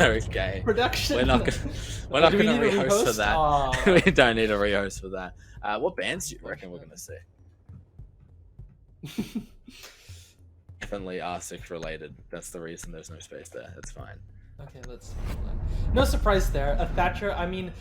It's okay. Production. We're not gonna Do we gonna need a rehost for rehost? that. We don't need a rehost for that. What bands do you reckon we're gonna see? Definitely R6 related. That's the reason there's no space there. That's fine. Okay, let's see. No surprise there. A Thatcher, I mean,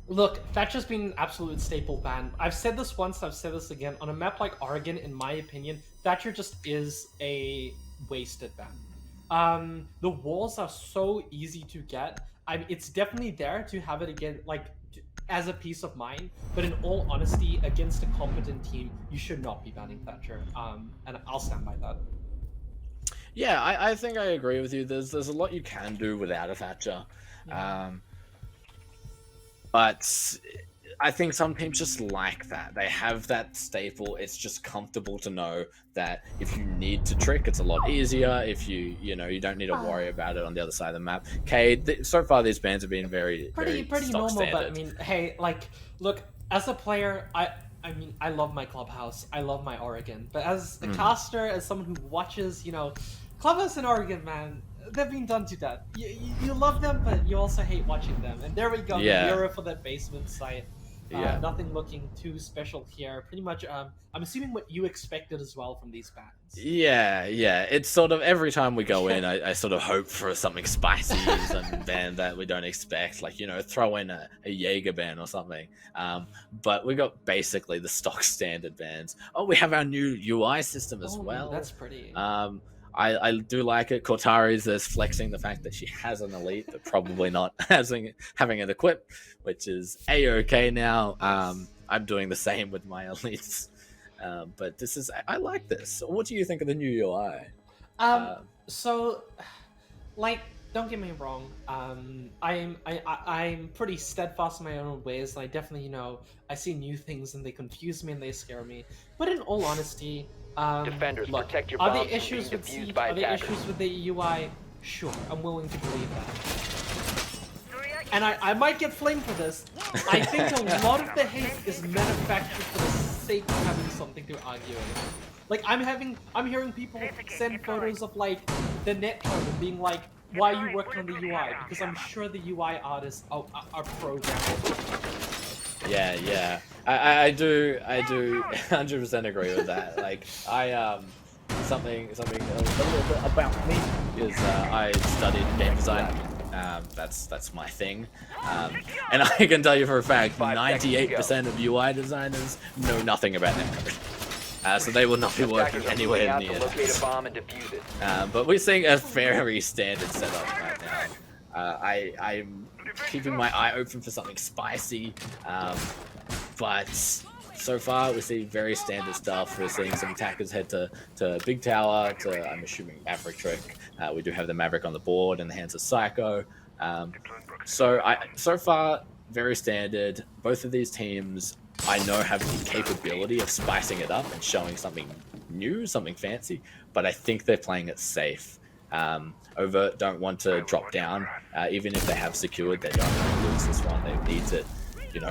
look, Thatcher's been an absolute staple ban. I've said this once, I've said this again. On a map like Oregon, in my opinion, Thatcher just is a wasted ban. The walls are so easy to get. I mean, it's definitely there to have it again, like, as a peace of mind. But in all honesty, against a competent team, you should not be banning Thatcher. And I'll stand by that. Yeah, I think I agree with you. There's a lot you can do without a Thatcher. Yeah. But I think some teams just like that. They have that staple. It's just comfortable to know that if you need to trick, it's a lot easier. If you don't need to worry about it on the other side of the map. Okay, so far these bans have been very pretty normal. standard. But I mean, hey, like, look, as a player, I mean, I love my Clubhouse. I love my Oregon. But as a caster, as someone who watches, Clubhouse and Oregon, man, they've been done to death. You love them, but you also hate watching them. And there we go, Yeah. the hero for that basement site. Yeah. Nothing looking too special here. Pretty much, I'm assuming what you expected as well from these bans. Yeah. It's sort of every time we go in, I sort of hope for something spicy, some ban that we don't expect, like, throw in a Jaeger ban or something. But we got basically the stock standard bans. Oh, we have our new UI system as well. That's pretty. I do like it. Cortari's is flexing the fact that she has an elite, but probably not having it equipped, which is a-okay now. I'm doing the same with my elites. But I like this. What do you think of the new UI? So, like, don't get me wrong. I'm pretty steadfast in my own ways. I definitely, I see new things and they confuse me and they scare me. But in all honesty, Defenders, look, protect your are bombs there from issues being with defused Siege? by Are there attackers. issues with the UI? Sure, I'm willing to believe that. And I might get flamed for this. I think a lot of the hate is manufactured for the sake of having something to argue about. Like, I'm hearing people send photos of, like, the net code and being like, why you worked on the UI? Because I'm sure the UI artists are programmers. Yeah. I do 100% agree with that. Like, something a little bit about me is I studied game design. That's my thing. And I can tell you for a fact, 98% of UI designers know nothing about netcode. So they will not be working anywhere near this. But we're seeing a very standard setup right now. I'm keeping my eye open for something spicy, but so far we see very standard stuff. We're seeing some attackers head to Big Tower, to, I'm assuming, Maverick Trick. We do have the Maverick on the board in the hands of Psycho. So far, very standard. Both of these teams, I know, have the capability of spicing it up and showing something new, something fancy, but I think they're playing it safe. Overt don't want to drop down, even if they have secured. They don't want to lose this one. They need to,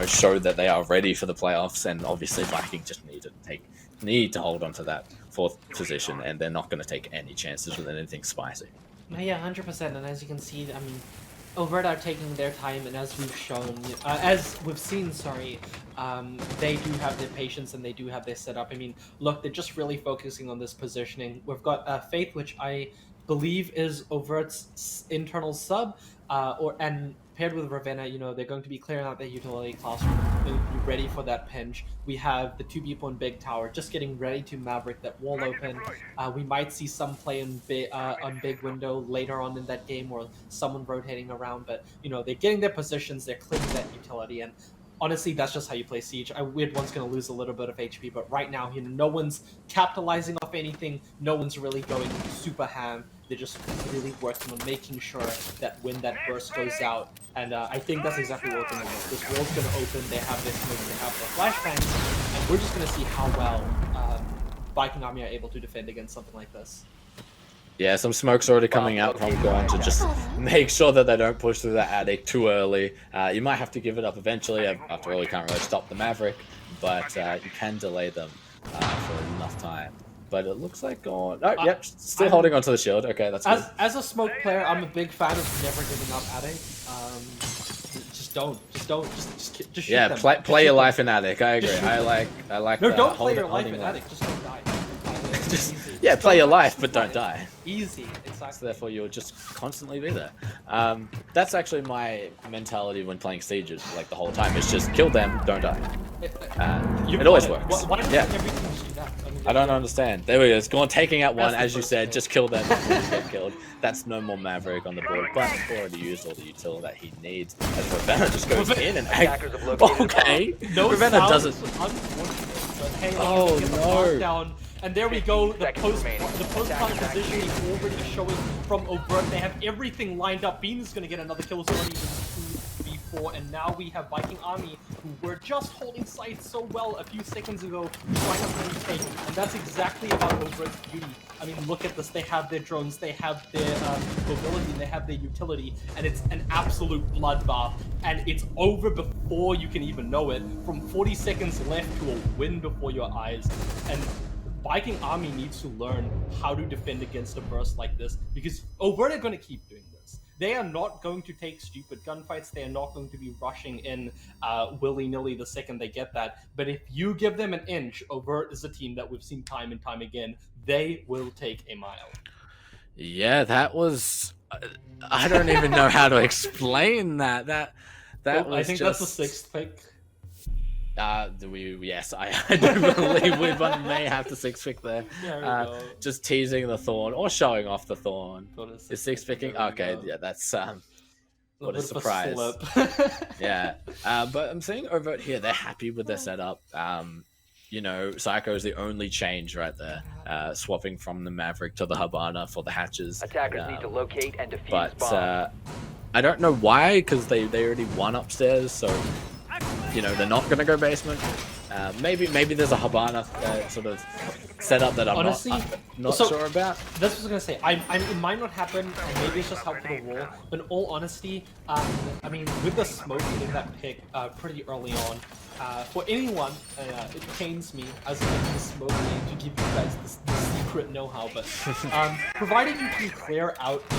show that they are ready for the playoffs. And obviously, Viking just need to hold on to that 4th position, and they're not going to take any chances with anything spicy. Yeah, 100%. And as you can see, I mean, Overt are taking their time, and as we've seen, they do have their patience and they do have their setup. I mean, look, they're just really focusing on this positioning. We've got Faith, which I believe is Overt's internal sub, and paired with Ravenna, they're going to be clearing out their utility classroom, they'll be ready for that pinch. We have the 2 people in Big Tower just getting ready to Maverick that wall open. We might see some play on Big Window later on in that game, or someone rotating around, but they're getting their positions, they're clearing that utility, and honestly, that's just how you play Siege. Weird One's going to lose a little bit of HP, but right now, no one's capitalizing off anything. No one's really going super ham. They're just really working on making sure that when that burst goes out, and I think that's exactly what we're going to do. This wall's going to open, they have their smoke, they have their flashbangs, and we're just going to see how well Viking Army are able to defend against something like this. Yeah, some smoke's already coming out from Gorn to just make sure that they don't push through that attic too early. You might have to give it up eventually. After all, you can't really stop the Maverick, but you can delay them for enough time. but it looks like gone. Oh, yep, still holding onto the shield. Okay, that's good. As a smoke player, I'm a big fan of never giving up Attic. Just shoot Yeah, them. play your life in Attic. I agree. I like. No, the don't play your life holding in line. Attic. Just don't die. Just Easy. yeah, Just play your don't life, die. but don't die. Easy, exactly. So therefore, you'll just constantly be there. That's actually my mentality when playing Sieges, like the whole time. It's just kill them, don't die. It always works. Why don't Yeah. everything just do that? I don't understand. There we go. It's gone taking out one, That's the as you first said. thing. Just kill them before you get killed. That's no more Maverick on the board, but already used all the utility that he needs. As Ravenna just goes in and Attackers have located okay. No Ravenna sound doesn't. is unfortunate, but hey, Oh, we get the no. markdown. And there we go, the 15 post seconds remaining. plant positioning already showing from Overt. They have everything lined up. Bean is going to get another kill, so already 2v4, and now we have Viking Army, who were just holding sites so well a few seconds ago, trying to retake. And that's exactly about Overt's beauty. I mean, look at this. They have their drones, they have their mobility, they have their utility, and it's an absolute bloodbath. And it's over before you can even know it. From 40 seconds left to a win before your eyes. And Viking Army needs to learn how to defend against a burst like this, because Overt are going to keep doing this. They are not going to take stupid gunfights. They are not going to be rushing in willy-nilly the second they get that. But if you give them an inch, Overt is a team that we've seen time and time again. They will take a mile. Yeah, that was. I don't even know how to explain that. That was I think just... that's the 6th pick. Yes, I do believe we may have the 6th pick there. There we go. Just teasing the Thorn or showing off the Thorn. Is Is 6th picking? Okay, yeah, that's what a bit of surprise. slip. Yeah, but I'm seeing Overt here. They're happy with their setup. You know, Psycho is the only change right there, swapping from the Maverick to the Habana for the hatches. Attackers need to locate and defuse But bombs. I don't know why, because they already won upstairs, so you know they're not gonna go basement. Maybe there's a Habana sort of setup that I'm Honestly, not so- sure about. That's what I was gonna say. It might not happen, and maybe it's just help for the wall. But in all honesty, I mean, with the smoke in that pick pretty early on, for anyone, it pains me as a smoke game to give you guys this secret know-how. But provided you can clear out the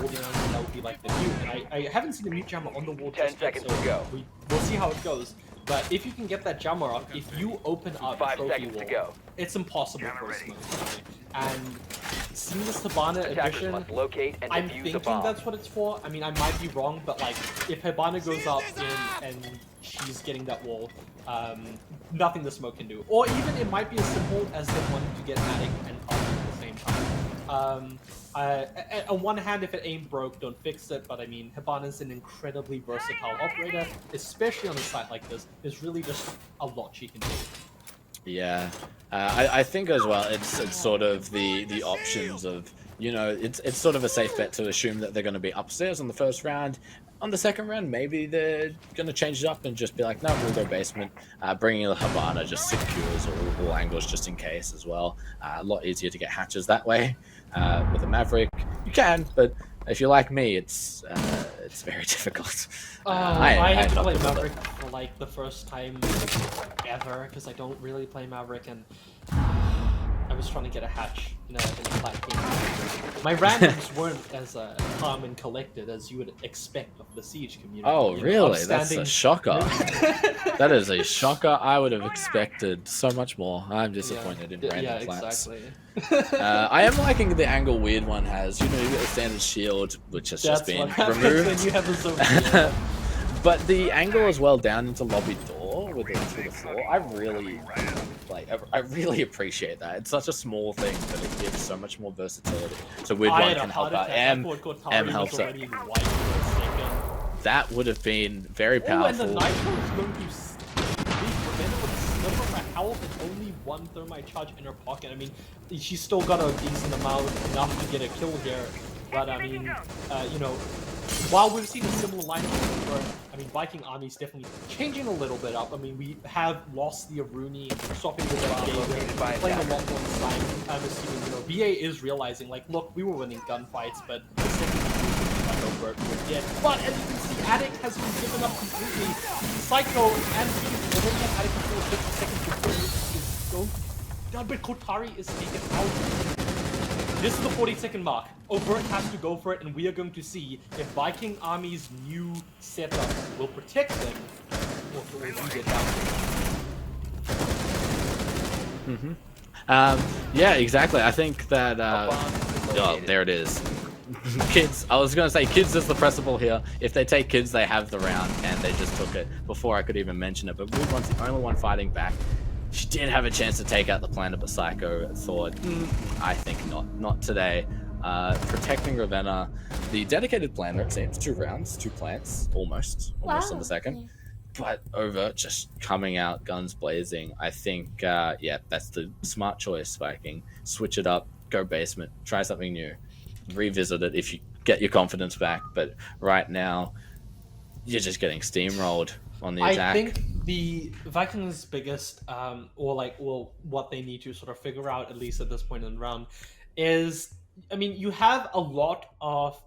wall down, that would be like the mute. And I haven't seen the mute jammer on the wall 10 just yet, seconds so to go. we'll see how it goes. But if you can get that jammer up, if you open up 5 trophy seconds wall, to go. it's impossible for a smoke. And seeing this Hibana Attackers edition, must locate and I'm defuse a thinking bomb. that's what it's for. I mean, I might be wrong, but like, if Hibana goes up and she's getting that wall, nothing the smoke can do. Or even it might be as simple as them wanting to get Attic and up at the same time. On one hand, if it ain't broke, don't fix it. But I mean, Hibana's an incredibly versatile operator, especially on a site like this. There's really just a lot she can do. Yeah, I think as well. It's sort of the options of, you know, it's sort of a safe bet to assume that they're going to be upstairs on the first round. On the second round, maybe they're going to change it up and just be like, no, we'll go basement. Bringing in the Habana just secures all angles just in case as well. A lot easier to get hatches that way. With a Maverick, you can, but if you're like me, it's very difficult. I had to not play good with Maverick for like the first time ever because I don't really play Maverick, and I was trying to get a hatch in a flat game. My randoms weren't as calm and collected as you would expect of the Siege community. Oh, You know, really? That's upstanding- a shocker. That is a shocker. I would have expected so much more. I'm disappointed in random flats. exactly. I am liking the angle weird one has. You know, you get the standard shield, which has just That's been what happens removed. when you have a zone. But the angle as well down into lobby door with it through the floor, I really appreciate that. It's such a small thing, but it gives so much more versatility. So weird I one had a can help heart out. attack. I M thought Kotari M was helps out. already white for a second. That would have been very Oh, and powerful. the Nitro is going to be prevented with a sliver of her health and only one thermite charge in her pocket. I mean, she's still got a decent amount, enough to get a kill here. But I mean, you know, while we've seen a similar lineup before, I mean, Viking Army's definitely changing a little bit up. I mean, we have lost the Aruni, swapping with VA, playing a lot more inside. I'm assuming, you know, VA is realizing, like, look, we were winning gunfights, but the second Overt we're dead. But as you can see, Attic has been given up completely. Psycho and Phoenix already have Attic until 50 seconds before is going to No, but Kotari is taken out. This is the 40-second mark. Overt has to go for it, and we are going to see if Viking Army's new setup will protect them or if it will lead it down. Yeah, exactly. I think that. Oh, there it is. Kids. I was gonna say kids is the principal here. If they take kids, they have the round, and they just took it before I could even mention it. But Blue One's the only one fighting back. She did have a chance to take out the planet, but Psycho thought, I think not today. Protecting Ravenna, the dedicated planner, it seems 2 rounds, 2 plants, almost in the second. But Overt just coming out, guns blazing. I think, yeah, that's the smart choice, Viking. Switch it up, go basement, try something new, revisit it if you get your confidence back. But right now, you're just getting steamrolled on the attack. I think the Vikings' biggest, what they need to sort of figure out, at least at this point in the round, is, I mean, you have a lot of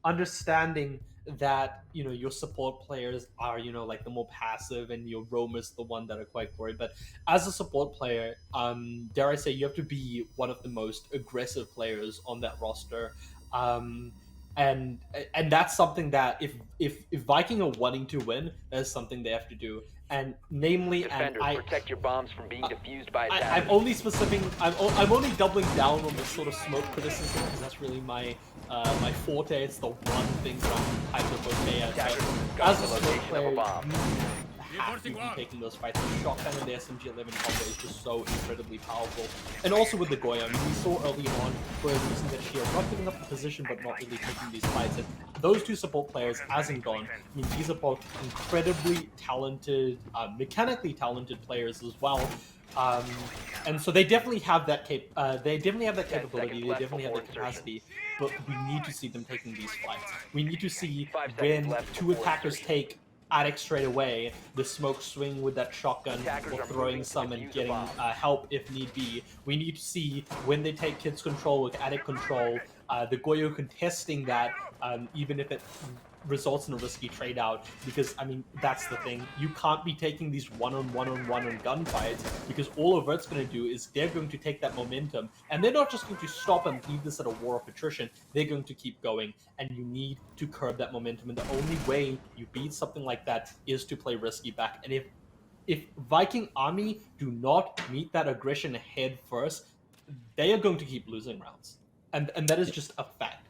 understanding that, you know, your support players are, you know, like the more passive, and your roamers the one that are quite worried. But as a support player, dare I say, you have to be one of the most aggressive players on that roster. And that's something that if Viking are wanting to win, that's something they have to do. And namely, Defenders, protect your bombs from being defused by attackers. I'm only I'm only doubling down on this sort of smoke criticism, because that's really my my forte. It's the one thing that I'm kind of okay at. But as a smoke player, you have to be taking those fights. The shotgun and the SMG-11 combo is just so incredibly powerful. And also with the Goya, I mean, we saw early on for a reason that she are not giving up the position but not really taking these fights. And those 2 support players, as in Gone, I mean, these are both incredibly talented, mechanically talented players as well. And so they definitely have that capability. They definitely have that capacity. But we need to see them taking these fights. We need to see when 2 attackers take Attic straight away, the smoke swing with that shotgun, or throwing some and getting help if need be. We need to see when they take Kids control with Attic control, the Goyo contesting that, even if it results in a risky trade out, because I mean, that's the thing. You can't be taking these one-on-one gunfights, because all Overt's going to do is they're going to take that momentum, and they're not just going to stop and leave this at a war of attrition. They're going to keep going, and you need to curb that momentum. And the only way you beat something like that is to play risky back. And if Viking Army do not meet that aggression head first, they are going to keep losing rounds, and that is just a fact.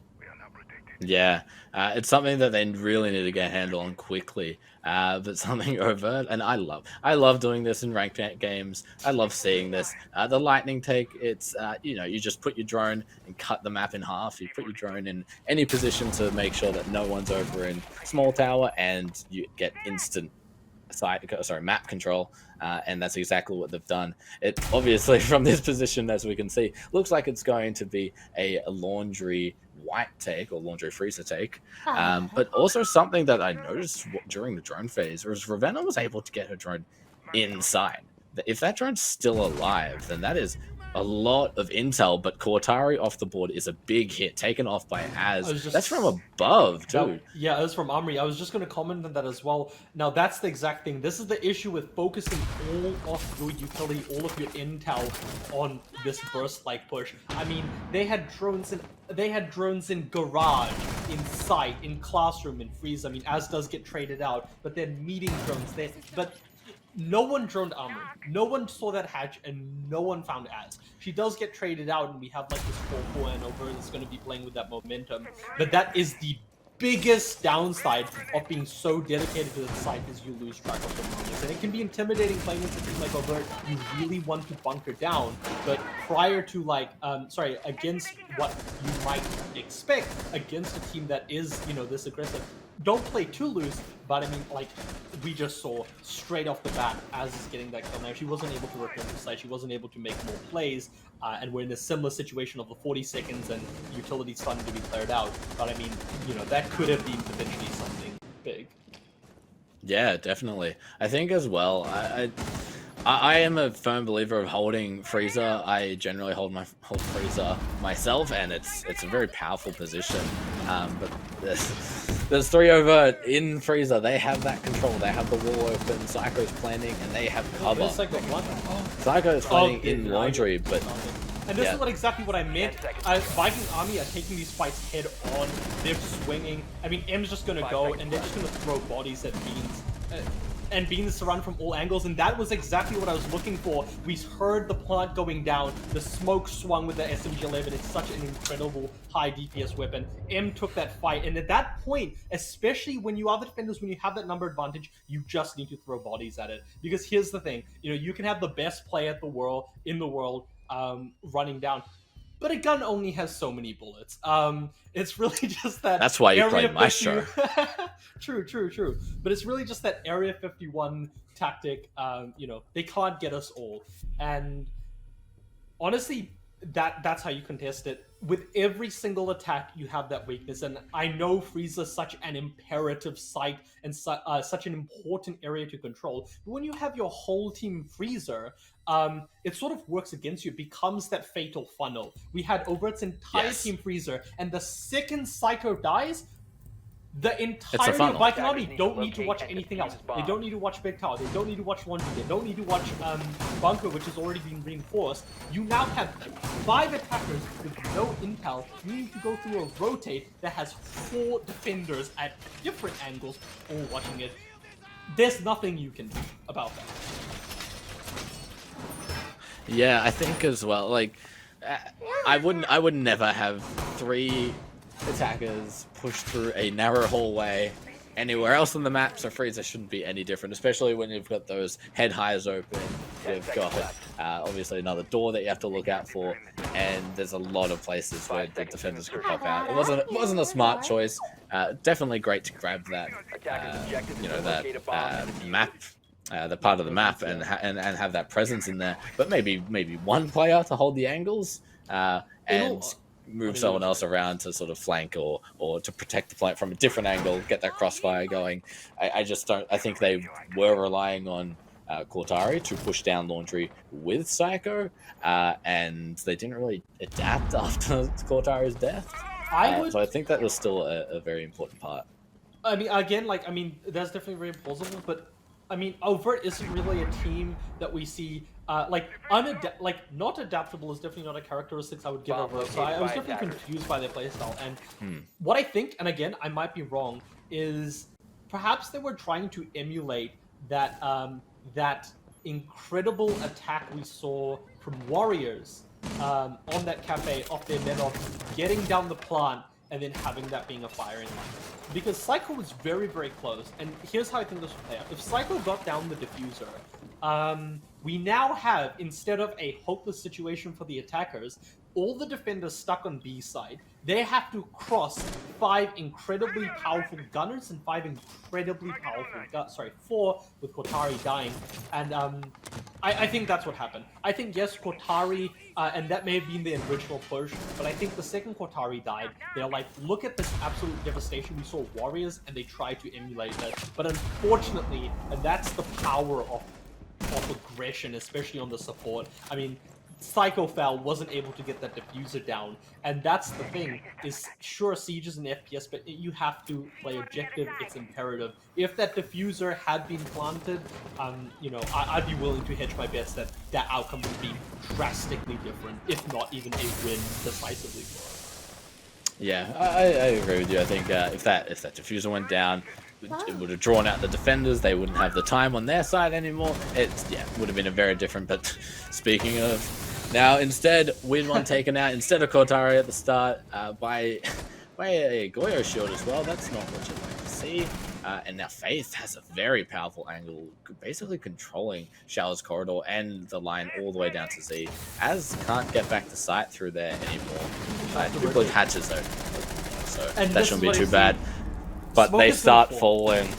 Yeah, it's something that they really need to get a handle on quickly. But something Overt, and I love doing this in ranked games. I love seeing this. The lightning take, it's you know, you just put your drone and cut the map in half. You put your drone in any position to make sure that no one's over in small tower, and you get instant map control. And that's exactly what they've done. It obviously, from this position, as we can see, looks like it's going to be a laundry white take or laundry freezer take. But also something that I noticed during the drone phase was Ravenna was able to get her drone inside. If that drone's still alive, then that is a lot of intel. But Kortari off the board is a big hit, taken off by Az. That's from above, too. Yeah, that's from Omri. I was just going to comment on that as well. Now, that's the exact thing. This is the issue with focusing all of your utility, all of your intel on this burst-like push. I mean, they had drones in garage, in site, in classroom, in freeze. I mean, Az does get traded out, but they're meeting drones. But no one droned Armor. No one saw that hatch, and no one found Az. She does get traded out, and we have like this 4-4 and over that's going to be playing with that momentum. But that is the biggest downside of being so dedicated to the site, is you lose track of the moments. And it can be intimidating playing with a team like Overt. You really want to bunker down, but prior to against what you might expect against a team that is, you know, this aggressive, don't play too loose. But I mean, like, we just saw straight off the bat, Az is getting that kill now. She wasn't able to return to site. She wasn't able to make more plays. And we're in a similar situation of the 40 seconds and utility starting to be cleared out. But I mean, you know, that could have been potentially something big. Yeah, definitely. I think as well, I am a firm believer of holding freezer. I generally hold freezer myself, and it's a very powerful position. But There's 3 Overt in freezer. They have that control. They have the wall open. Psycho's planning, and they have cover. There's like one. Psycho's planning in laundry, but and this is exactly what I meant. Viking army are taking these fights head on. They're swinging. I mean, M's just gonna go, and they're just gonna throw bodies at Beans. And Beans to run from all angles, and that was exactly what I was looking for. We heard the plant going down, the smoke swung with the SMG-11. It's such an incredible high DPS weapon. M took that fight, and at that point, especially when you are the defenders, when you have that number advantage, you just need to throw bodies at it. Because here's the thing, you know, you can have the best player in the world running down, but a gun only has so many bullets. It's really just that. That's why you play Maestro. True. But it's really just that Area 51 tactic. You know, they can't get us all, and honestly, that's how you contest it. With every single attack, you have that weakness, and I know Freezer's such an imperative site and such an important area to control. But when you have your whole team Freezer, it sort of works against you. It becomes that fatal funnel. We had Overt's entire team Freezer, and the second Psycho dies, the entirety of Viking army don't need to watch anything else. They don't need to watch Big Tower. They don't need to watch Laundry. They don't need to watch Bunker, which has already been reinforced. You now have 5 attackers with no intel. You need to go through a rotate that has 4 defenders at different angles all watching it. There's nothing you can do about that. Yeah, I think as well. Like, I would never have 3 attackers push through a narrow hallway anywhere else on the map, so Freezer shouldn't be any different, especially when you've got those head highs open. You've got obviously another door that you have to look out for, and there's a lot of places where the defenders could pop out. It wasn't a smart choice. Definitely great to grab that, you know, that map. The part of the map and have that presence in there, but maybe one player to hold the angles and move someone else around to sort of flank or to protect the flank from a different angle, get that crossfire going. I just don't. I think they were relying on Cortari to push down Laundry with Psycho, and they didn't really adapt after Cortari's death. So I think that was still a very important part. I mean, again, that's definitely very plausible, but I mean, Overt isn't really a team that we see, not adaptable is definitely not a characteristic I would give Overt, so I was definitely confused by their playstyle, and what I think, and again, I might be wrong, is perhaps they were trying to emulate that, that incredible attack we saw from Warriors on that cafe off their men off, getting down the plant, and then having that being a firing line. Because Psycho was very, very close, and here's how I think this would play out. If Psycho got down the diffuser, we now have, instead of a hopeless situation for the attackers, all the defenders stuck on B side. They have to cross 5 incredibly powerful gunners and 5 incredibly powerful 4 with Cortari dying. And I think that's what happened. I think, yes, Cortari, and that may have been the original push, but I think the second Cortari died, they're like, look at this absolute devastation we saw Warriors, and they tried to emulate that. But unfortunately, and that's the power of aggression, especially on the support. I mean, Psychophal wasn't able to get that diffuser down, and that's the thing, is sure, Siege is an FPS, but you have to play objective, it's imperative. If that diffuser had been planted, you know, I'd be willing to hedge my bets that that outcome would be drastically different, if not even a win decisively for us. Yeah, I agree with you. I think if that diffuser went down, it would have drawn out the defenders. They wouldn't have the time on their side anymore. It would have been a very different. But speaking of, now instead we'd one taken out instead of Cortari at the start by a Goyo shield as well. That's not what you'd like to see. And now Faith has a very powerful angle, basically controlling Shower's corridor and the line all the way down to Z. Az can't get back to sight through there anymore. 2 blue hatches though, so that shouldn't be too bad. But they start falling.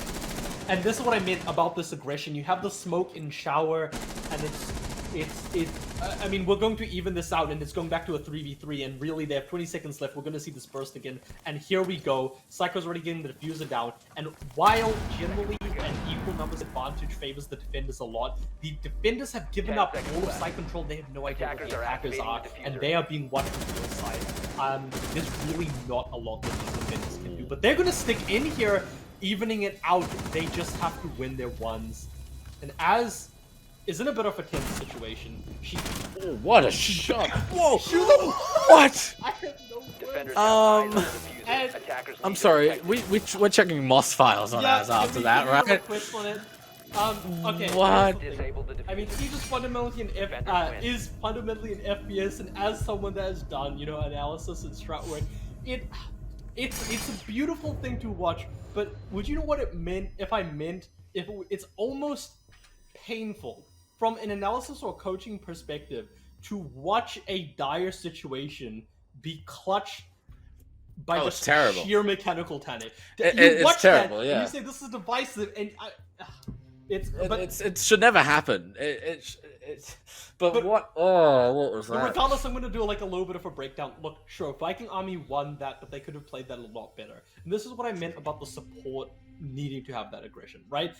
And this is what I meant about this aggression. You have the smoke in Shower, and I mean, we're going to even this out, and it's going back to a 3v3, and really they have 20 seconds left. We're going to see this burst again, and here we go. Psycho's already getting the diffuser down, and while generally an equal numbers advantage favors the defenders a lot, the defenders have given up all of side control. They have no idea what the attackers are, and they are being watched from your side. There's really not a lot that these defenders can do, but they're going to stick in here, evening it out. They just have to win their ones, and as is in a bit of a tense situation. Oh, what a shot! Whoa! What? I have no words. I'm sorry. We're checking Moss files on ours after that, right? Okay. What? I mean, Siege is fundamentally an FPS, and as someone that has done, analysis and strat work, it's a beautiful thing to watch. But would you know what it meant if it's almost painful from an analysis or coaching perspective to watch a dire situation be clutched by just terrible. sheer mechanical talent. It's terrible, that, yeah. And you say this is divisive, and it should never happen. But what? Oh, what was that? Regardless, I'm going to do like a little bit of a breakdown. Look, sure, Viking Army won that, but they could have played that a lot better. And this is what I meant about the support needing to have that aggression, right?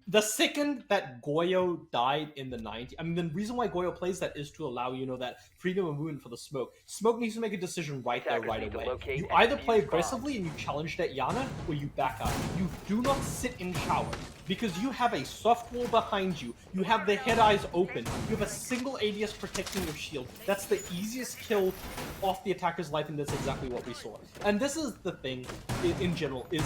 The second that Goyo died in the 90s, I mean, the reason why Goyo plays that is to allow, that freedom of movement for the smoke. Smoke needs to make a decision right there, right away. You either play aggressively and you challenge that Yana, or you back up. You do not sit in shower, because you have a soft wall behind you. You have the head eyes open. You have a single ADS protecting your shield. That's the easiest kill off the attacker's life, and that's exactly what we saw. And this is the thing, in general, is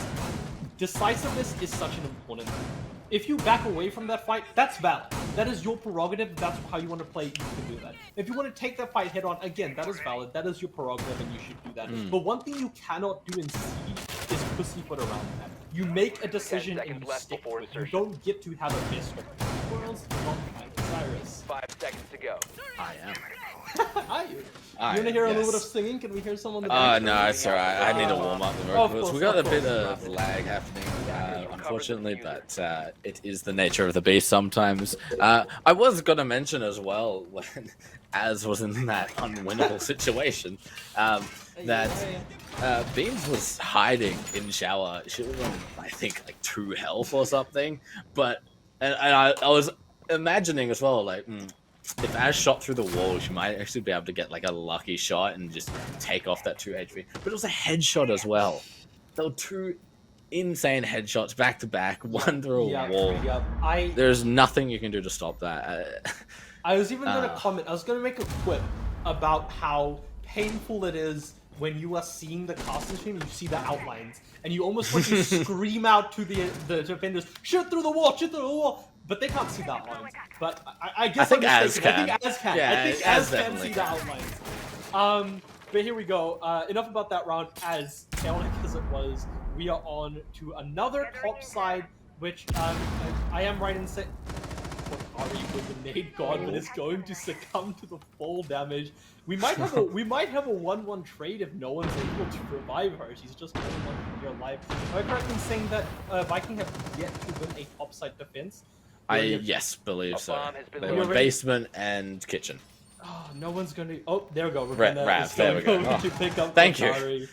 decisiveness is such an important thing. If you back away from that fight, that's valid. That is your prerogative. That's how you want to play. You can do that. If you want to take that fight head on, again, that is valid. That is your prerogative, and you should do that. But one thing you cannot do in Siege is pussyfoot around that. You make a decision and you stick to it. You don't get to have a miss. Where else do you want to fight? Cyrus. 5 seconds to go. I am. Are you? You want to hear a little bit of singing? Can we hear some on the no, it's alright. I need to warm up the vocals. We got a bit of lag happening, unfortunately, but it is the nature of the beast sometimes. I was going to mention as well, when Az was in that unwinnable situation, that Beans was hiding in shower. She was on, I think, like 2 health or something, but and I was imagining as well, like, if Az shot through the wall, she might actually be able to get like a lucky shot and just take off that 2 HP. But it was a headshot as well. There were 2 insane headshots back to back, one through a wall. There's nothing you can do to stop that. I was even going to comment. I was going to make a quip about how painful it is when you are seeing the casting stream and you see the outlines, and you almost want to scream out to the defenders, shoot through the wall, shoot through the wall. But they can't see the outlines. But I guess I think Az can. I think Az can. Yeah, I think Az can see the outlines. But here we go. Enough about that round. As chaotic as it was, we are on to another top side, which I am right in saying. What are you with the nade god, but it's going to succumb to the fall damage. We might have a 1-1 trade if no one's able to revive her. She's just 1-1 from your life. Am I correct in saying that Viking have yet to win a topside defense? Yes, believe so. They were basement and kitchen. Oh, no one's gonna. Oh, there we go. Rav, there we go. To pick up Thank Kotari. you.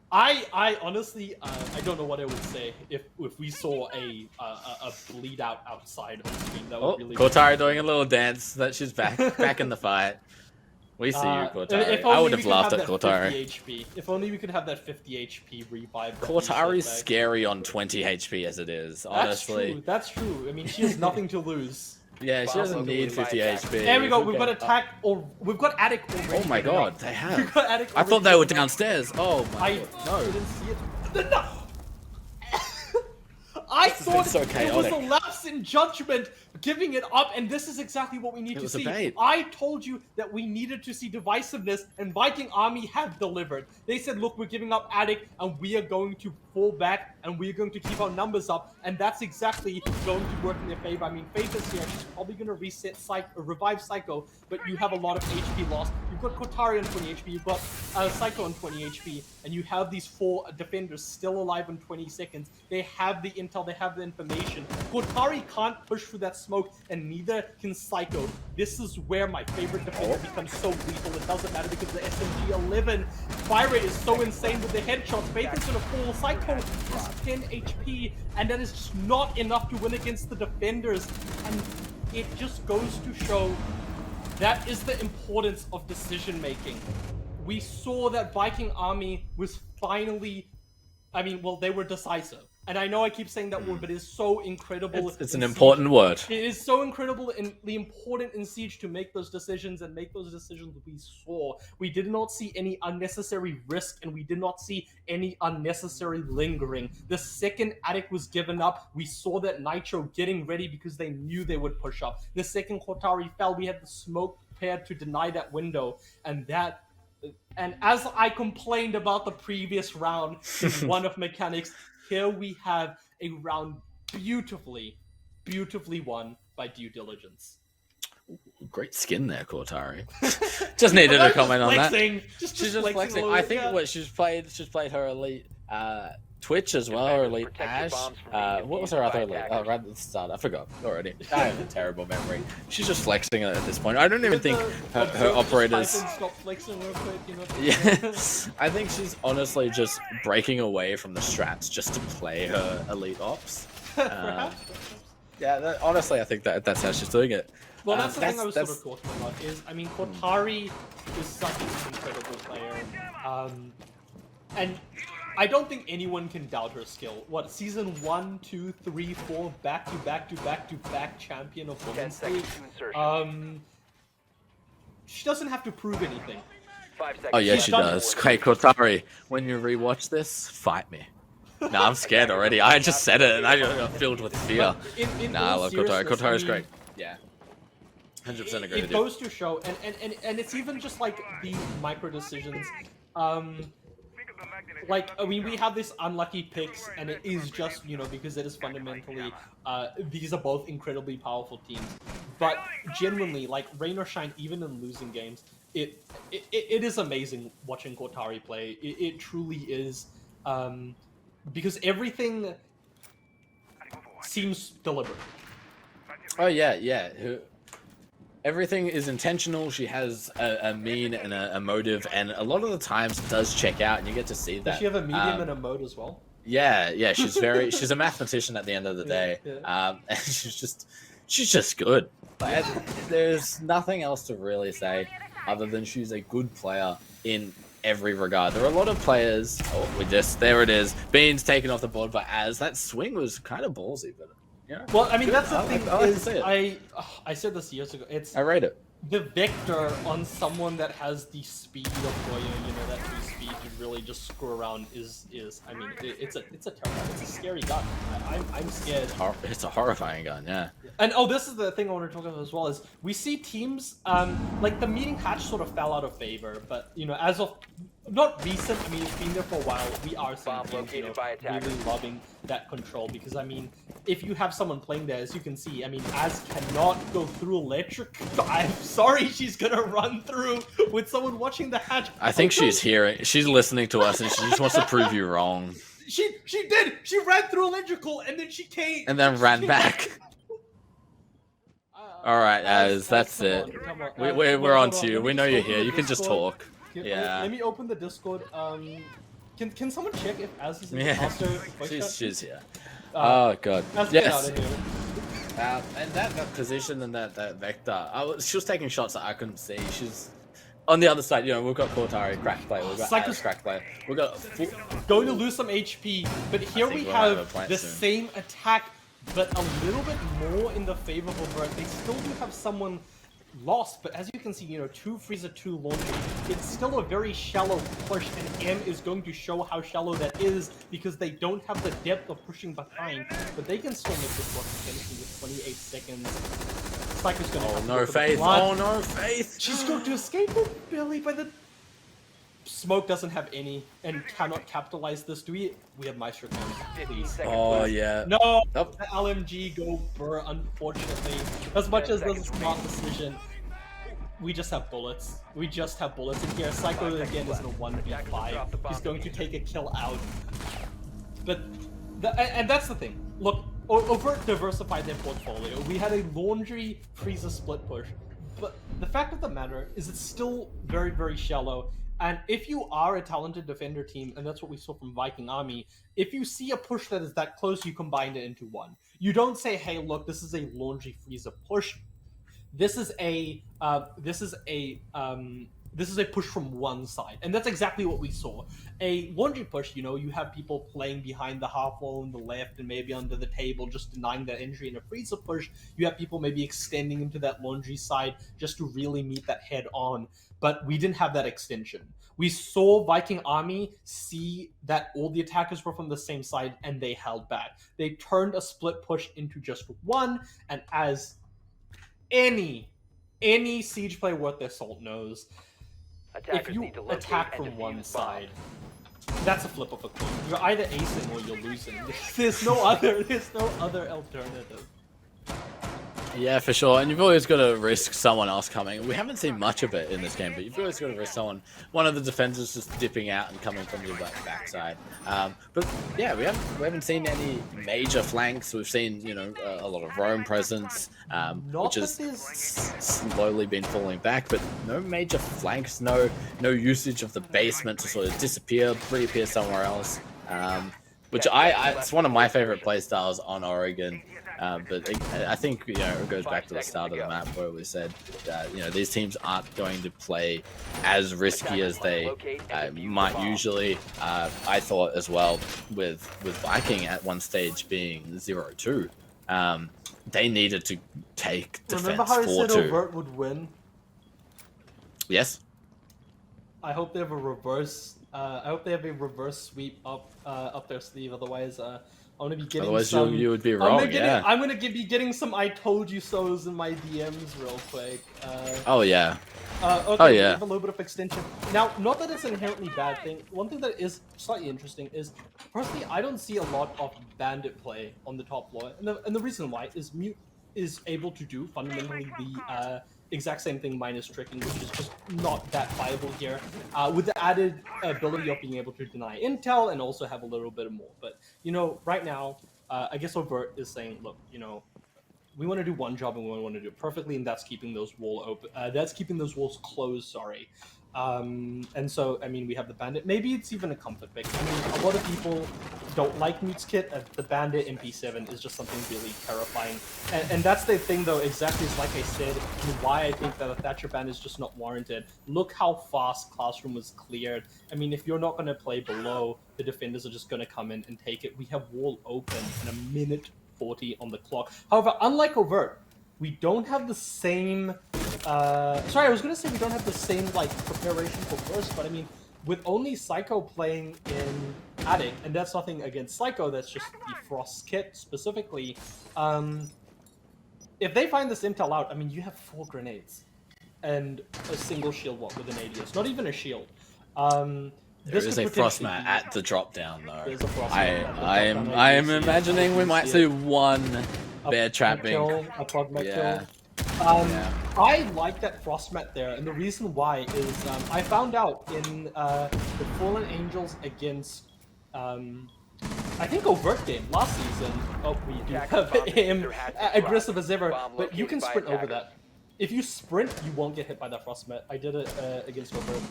I honestly, I don't know what I would say if we saw a bleed out outside of the team. That would really. Kotari doing a little dance. That she's back in the fight. We see you, Kotari. I would have laughed at Kotari. If only we could have that 50 HP revive. Kotari's scary on 20 HP as it is, honestly. That's true. I mean, she has nothing to lose. Yeah, she doesn't need 50 HP. There we go. We've got attack, or we've got attic already. Oh my god, they have. We've got attic. I thought they were downstairs. Oh my god. No. I didn't see it. No. I thought it was a lapse in judgment, giving it up, and this is exactly what we need to see. I told you that we needed to see divisiveness, and Viking Army have delivered. They said, look, we're giving up Attic, and we are going to fall back, and we're going to keep our numbers up, and that's exactly going to work in their favor. I mean, Faith is here. She's probably going to revive Psycho, but you have a lot of HP lost. You've got Kotari on 20 HP, you've got Psycho on 20 HP, and you have these 4 defenders still alive in 20 seconds. They have the intel, they have the information. Kotari Kotari can't push through that smoke, and neither can Psycho. This is where my favorite defender becomes so lethal. It doesn't matter because the SMG-11 fire rate is so insane with the headshots. Bacon's gonna fall. Psycho has 10 HP, and that is just not enough to win against the defenders. And it just goes to show that is the importance of decision making. We saw that Viking army was finally, I mean, well, they were decisive. And I know I keep saying that word, but it is so incredible. It's an important word. It is so incredible and important in Siege to make those decisions and make those decisions we saw. We did not see any unnecessary risk, and we did not see any unnecessary lingering. The second Attic was given up, we saw that Nitro getting ready because they knew they would push up. The second Kotari fell, we had the smoke prepared to deny that window, and as I complained about the previous round in one of mechanics, here we have a round beautifully won by Due Diligence. Great skin there, Cortari. Just needed a comment on that. She's Just flexing. I think what she's played her elite Twitch as well, or elite Ash. What was her other elite? Oh, right at the start, I forgot already. I have a terrible memory. She's just flexing at this point. I don't even think her operators. Stop flexing real quick, you know? Yeah, I think she's honestly just breaking away from the strats just to play her elite ops. Yeah, honestly, I think that's how she's doing it. Well, that's the thing I was sort of talking about. Is I mean, Kotari is such an incredible player, and I don't think anyone can doubt her skill. What, season 1, 2, 3, 4, back-to-back champion of Women's League. She doesn't have to prove anything. 5 seconds. Oh yeah, she does. Hey, Kotari, when you rewatch this, fight me. No, I'm scared already. I just said it, and I'm filled with fear. Nah, look, Kotari's great. Yeah. 100% agree with you. It goes to show, and it's even just like the micro decisions. Like, I mean, we have this unlucky picks, and it is just, you know, because it is fundamentally, these are both incredibly powerful teams. But genuinely, like, rain or shine, even in losing games, it is amazing watching Kotari play. It truly is, because everything seems deliberate. Oh yeah. Everything is intentional. She has a mean and a motive, and a lot of the times it does check out, and you get to see that. Does she have a medium and a mode as well? Yeah. She's a mathematician at the end of the day, and she's just good. Like, there's nothing else to really say other than she's a good player in every regard. There are a lot of players. There it is. Beans taken off the board by Az. That swing was kind of ballsy, but. Yeah. Well, I mean, that's the thing. I I said this years ago. I rate it. The vector on someone that has the speed of Goya, you know, that 2 speed to really just screw around is. I mean, it's a scary gun. I'm scared. It's a horrifying gun, yeah. And this is the thing I want to talk about as well, is we see teams like the meeting hatch sort of fell out of favor, but you know, as of not recent, I mean, it's been there for a while. We are seeing teams, you know, really loving that control, because I mean, if you have someone playing there, as you can see, I mean, Az cannot go through electric. I'm sorry, she's gonna run through with someone watching the hatch. I think she's hearing, she's listening to us, and she just wants to prove you wrong. She did. She ran through electrical, and then she came. And then ran back. All right, Az, that's it. We're on to you. We know you're here. You can just talk. Yeah. Let me open the Discord. Can someone check if Az is in the house? She's here. Oh god. Let's get out of here. And that position and that vector, she was taking shots that I couldn't see. She's on the other side. You know, we've got Cortari, crack player. We've got Az, crack player. We've got going to lose some HP, but here we have the same attack, but a little bit more in the favor of Overt. They still do have someone lost, but as you can see, you know, 2 freezer, 2 launcher. It's still a very shallow push, and M is going to show how shallow that is because they don't have the depth of pushing behind, but they can still make this work finishing with 28 seconds. Psycho's gonna Oh no faith! Oh no faith! She's going to escape with Billy, but the smoke doesn't have any and cannot capitalize this. Do we? We have Maestro cams, please. Oh yeah. No, the LMG go burr. Unfortunately, as much as this is a smart decision, we just have bullets. We just have bullets. And here, Psycho again is in a 1v5. He's going to take a kill out. But and that's the thing. Look, Overt diversified their portfolio. We had a laundry freezer split push, but the fact of the matter is it's still very, very shallow. And if you are a talented defender team, and that's what we saw from Viking Army, if you see a push that is that close, you combine it into one. You don't say, "Hey, look, this is a laundry freezer push. This is a push from one side," and that's exactly what we saw. A laundry push, you have people playing behind the half wall on the left and maybe under the table, just denying that entry. In a freezer push, you have people maybe extending into that laundry side just to really meet that head on. But we didn't have that extension. We saw Viking Army see that all the attackers were from the same side, and they held back. They turned a split push into just one, and as any siege player worth their salt knows, if you attack from one side, that's a flip of a coin. You're either acing or you're losing. There's no other alternative. Yeah, for sure. And you've always got to risk someone else coming. We haven't seen much of it in this game, but you've always got to risk one of the defenders just dipping out and coming from your backside. But yeah, we haven't seen any major flanks. We've seen a lot of roam presence, which has slowly been falling back, but no major flanks, no usage of the basement to sort of disappear, reappear somewhere else. Which it's one of my favorite playstyles on Oregon. But I think it goes back to the start of the map where we said that these teams aren't going to play as risky as they might usually. I thought as well with Viking at one stage being 0-2, they needed to take defense 4-2. Remember how I said Overt would win? Yes. I hope they have a reverse. I hope they have a reverse sweep up their sleeve. Otherwise, I'm gonna be getting Otherwise some. you would be wrong. I'm gonna be getting some "I told you so"s in my DMs real quick. Oh yeah. Okay, oh yeah. We have a little bit of extension. Now, not that it's an inherently bad thing. One thing that is slightly interesting is, personally, I don't see a lot of bandit play on the top floor, and the reason why is Mute is able to do fundamentally the exact same thing minus tricking, which is just not that viable here, with the added ability of being able to deny intel and also have a little bit more. But right now, I guess Overt is saying, look, we want to do one job and we want to do it perfectly, and that's keeping those walls closed. Sorry. And so, I mean, we have the bandit. Maybe it's even a comfort pick. I mean, a lot of people don't like Mute's kit. The bandit in P7 is just something really terrifying. And that's the thing, though, exactly as like I said, and why I think that a Thatcher ban is just not warranted. Look how fast Classroom was cleared. I mean, if you're not going to play below, the defenders are just going to come in and take it. We have wall open in a minute 40 on the clock. However, unlike Overt, we don't have the same... sorry, I was going to say we don't have the same, preparation for burst, but I mean, with only Psycho playing in Attic, and that's nothing against Psycho, that's just the Frost kit specifically, if they find this intel out, I mean, you have 4 grenades and a single shield wall with an ADS, not even a shield. There is a frost mat at the drop down though. I am imagining we might see one bear trapping. A progmet kill. I like that frost mat there, and the reason why is I found out in the Fallen Angels against I think Overt game last season. Oh, we do have him aggressive as ever, but you can sprint over that. If you sprint, you won't get hit by that frost mat. I did it against Overt.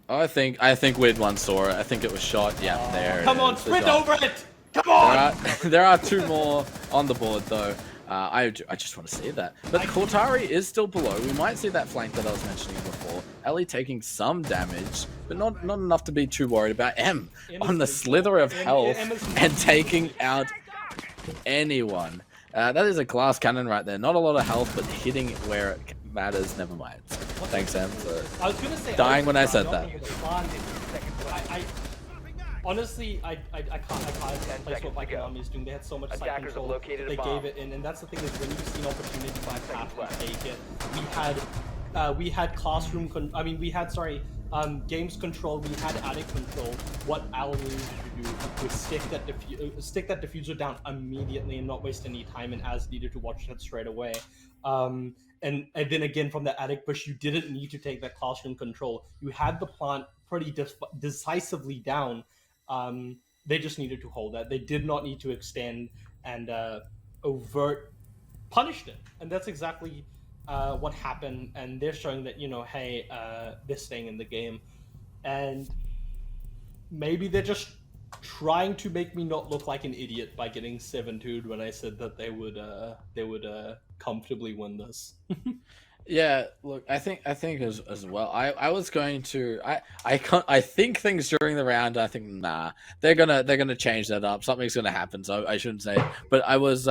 I think Weird One saw it. I think it was shot. Yeah, there. Come on, sprint over it! Come on! There are 2 more on the board though. I just want to see that. But Cortari is still below. We might see that flank that I was mentioning before. Ellie taking some damage, but not enough to be too worried about. M on the slither of health and taking out anyone. That is a glass cannon right there. Not a lot of health, but hitting where it matters. Never mind. Thanks, Em, for dying when I said that. Honestly, I can't place what Viking Army is doing. They had so much site control, they gave it in, and that's the thing is when you see an opportunity by Path to take it. We had Classroom, games control, we had Attic control. What Alan needed to do was stick that diffuser down immediately and not waste any time, and as needed to watch that straight away. And then again from the Attic push, you didn't need to take that Classroom control. You had the plant pretty decisively down. they just needed to hold that. They did not need to extend, and Overt punished it, and that's exactly what happened. And they're showing that hey, they're staying in the game, and maybe they're just trying to make me not look like an idiot by getting 7-2'd when I said that they would comfortably win this. Yeah, look, I think as well. I was going to I think things during the round. I think they're gonna change that up. Something's gonna happen. So I shouldn't say. But I was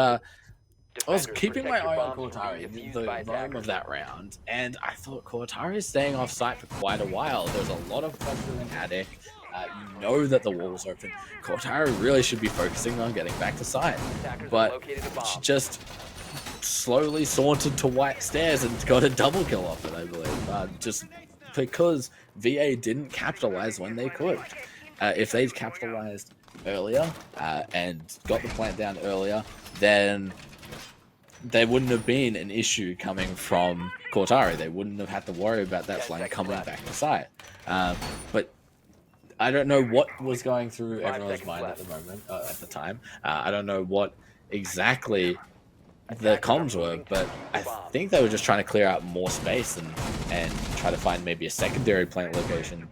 keeping my eye on Cortari the volume of that round, and I thought Cortari is staying off site for quite a while. There's a lot of pressure in Attic. You know that the wall's open. Cortari really should be focusing on getting back to site, but she just slowly sauntered to white stairs and got a double kill off it, I believe. Just because VA didn't capitalize when they could. If they'd capitalized earlier and got the plant down earlier, then there wouldn't have been an issue coming from Cortari. They wouldn't have had to worry about that flank coming back to site. But I don't know what was going through everyone's mind at the moment, at the time. I don't know what exactly the comms were, but I think they were just trying to clear out more space and try to find maybe a secondary plant location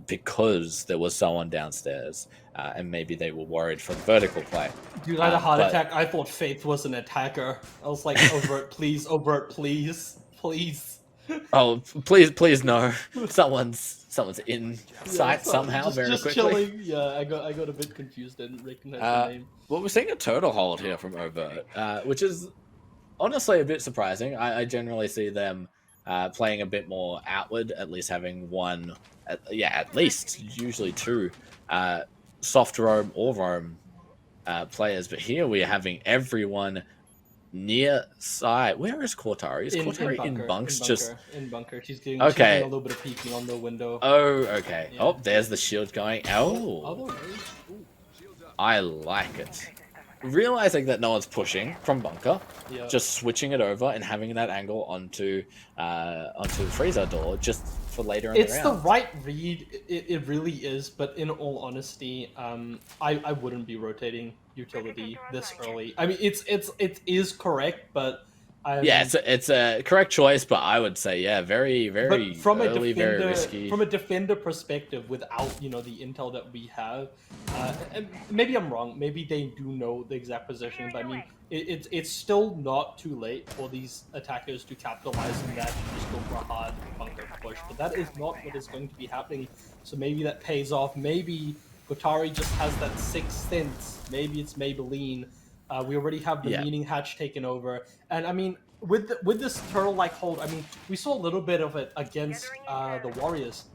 because there was someone downstairs and maybe they were worried for the vertical play. Dude, I had a heart attack. I thought Faith was an attacker. I was like, Overt, please, Overt, please, please. Oh, please no. Someone's in sight somehow very just quickly. Chilling. Yeah, I got a bit confused. Didn't recognize the name. Well, we're seeing a turtle hold here from Overt, which is honestly a bit surprising. I generally see them playing a bit more outward, at least having one, at least usually two soft roam or roam players. But here we are having everyone near side. Where is Cortari? Is Cortari in bunks? In bunker. She's doing okay. She's doing a little bit of peeking on the window. Oh, okay. Yeah. Oh, there's the shield going. Oh, Other way. I like it. Realizing that no one's pushing from bunker, just switching it over and having that angle onto the freezer door just for later in the round. It's the right read. It really is. But in all honesty, I wouldn't be rotating utility this early. I mean, it is correct, but it's a correct choice. But I would say very but from early, a defender, very risky. From a defender perspective, without the intel that we have, and maybe I'm wrong. Maybe they do know the exact position, but I mean, it's still not too late for these attackers to capitalize on that and just go for a hard bunker push. But that is not what is going to be happening. So maybe that pays off. Maybe Cortari just has that sixth sense. Maybe it's Maybelline. We already have the meaning hatch taken over, and I mean, with this turtle-like hold, I mean, we saw a little bit of it against the Warriors,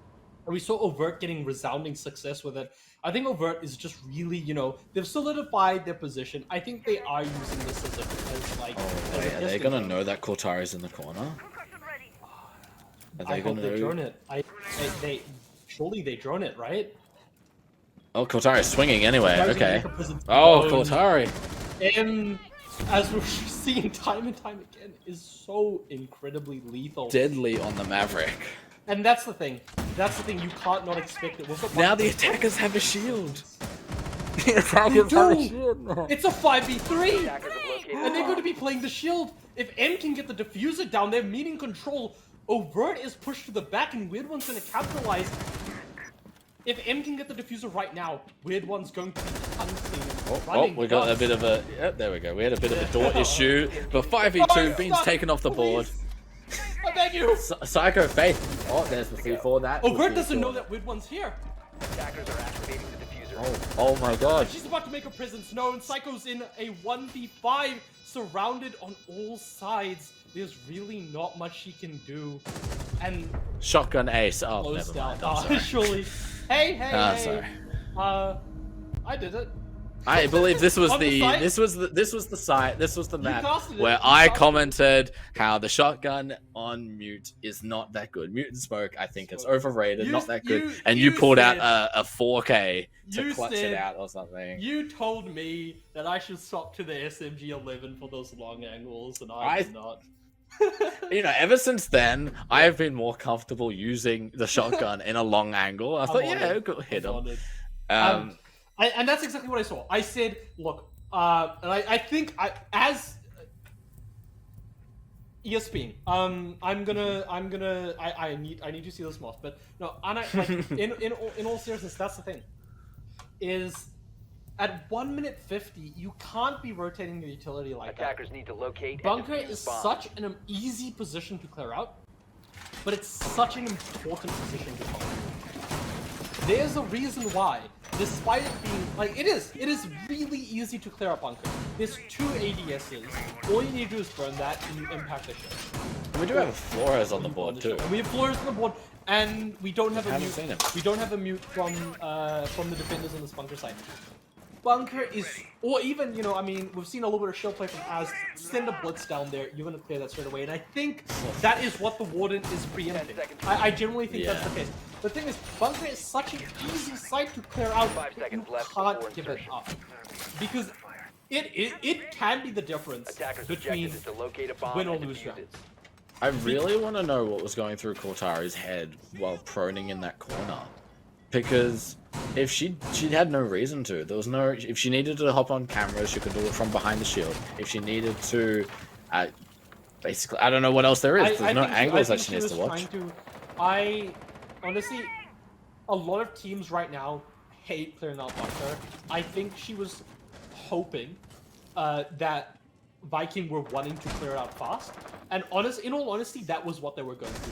and we saw Overt getting resounding success with it. I think Overt is just really, they've solidified their position. I think they are using this as like. Are they gonna know that Cortari's in the corner? I hope they drone it. They surely they drone it, right? Oh, Cortari's swinging anyway. Okay. Oh, Cortari. And as we're seeing time and time again, is so incredibly lethal. Deadly on the Maverick. And that's the thing. You can't not expect it. Now the attackers have a shield. The attackers have a shield. It's a 5v3. And they're going to be playing the shield. If M can get the diffuser down, they're meeting control. Overt is pushed to the back, and Weird One's going to capitalize. If M can get the diffuser right now, Weird One's going to be hunting. We got a bit of a... Yep, there we go. We had a bit of a door issue. But 5v2, Bean's taken off the board. I beg you! Psycho Faith. Oh, there's the 3-4. That Overt doesn't know that Weird One's here. Attackers are activating the diffuser. Oh my god. She's about to make her presence known. Psycho's in a 1v5, surrounded on all sides. There's really not much she can do. And shotgun ace. Oh, never mind. Surely. Hey. Sorry. I did it. I believe this was the site. This was the map where I commented how the shotgun on mute is not that good. Mute and smoke, I think it's overrated, not that good. And you pulled out a 4K to clutch it out or something. You told me that I should swap to the SMG-11 for those long angles, and I did not. Ever since then, I have been more comfortable using the shotgun in a long angle. I thought, go hit him. And that's exactly what I saw. I said, look, and I think as ESPN, I need to see this morph, but no, and like in all seriousness, that's the thing, is at 1 minute 50, you can't be rotating the utility like Attackers that. need to locate Bunker and defuse is bombs. such an easy position to clear out, but it's such an important position to hold. There's a reason why, despite it being like it is really easy to clear out bunker. There's 2 ADSs. All you need to do is burn that and you impact the ship. We do have Flores on the board too. We have Flores on the board, and we don't have a Haven't mute. seen him. We don't have a mute from the defenders on this bunker side. Bunker is, or even, you know, I mean, we've seen a little bit of shield play from Az. Send a blitz down there, you're going to clear that straight away. And I think that is what the Warden is preempting. I generally think that's the case. The thing is, Bunker is such an easy site to clear out, 5 seconds you left can't before give it insertion. up. Because it can be the difference Attackers' between objective is to locate a bomb win or and lose defuse rounds. it. I really want to know what was going through Cortari's head while proning in that corner, because if she had no reason to. There was no. If she needed to hop on camera, she could do it from behind the shield. If she needed to, basically, I don't know what else there is. There's no angles that she needs to watch. I honestly, a lot of teams right now hate clearing out bunker. I think she was hoping that Viking were wanting to clear it out fast, and in all honesty, that was what they were going to do.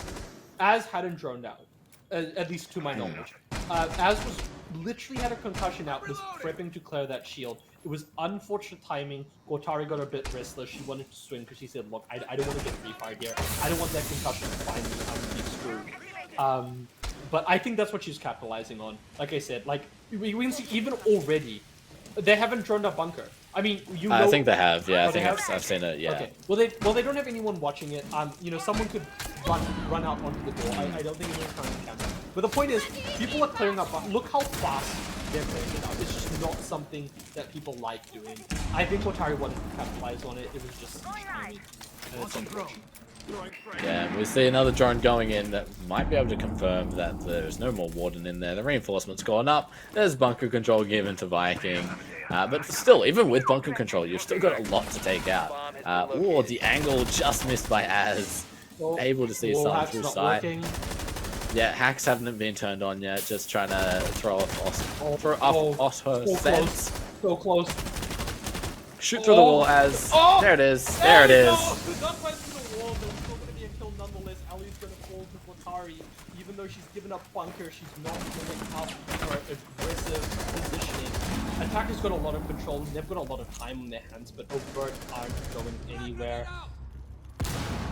Az hadn't droned out, at least to my knowledge. Az was literally had a concussion out, was prepping to clear that shield. It was unfortunate timing. Cortari got a bit restless. She wanted to swing because she said, "Look, I don't want to get refired here. I don't want that concussion to find me. I'm gonna be screwed." But I think that's what she's capitalizing on. Like I said, like we can see even already, they haven't droned up bunker. I mean, you know, I think they have. Yeah, Oh, I think they have? I've seen it. Yeah. Okay. Well, they don't have anyone watching it. You know, someone could run out onto the door. I don't think anyone's trying to camera. But the point is, people are clearing up. Look how fast they're clearing it out. It's just not something that people like doing. I think Otari wanted to capitalize on it. It was just timing. And it's unfortunate. Yeah, we see another drone going in that might be able to confirm that there's no more Warden in there. The reinforcement's gone up. There's bunker control given to Viking. But still, even with bunker control, you've still got a lot to take out. Ooh, the angle just missed by Az. Able to see some through sight. Yeah, hacks haven't been turned on yet. Just trying to throw off her sense. So close. Shoot through the wall, Az. There it is. There it is. Nonetheless, Ali's gonna fall to Cortari. Even though she's given up bunker, she's not giving up her aggressive positioning. Attacker's got a lot of control, they've got a lot of time on their hands, but Overt aren't going anywhere.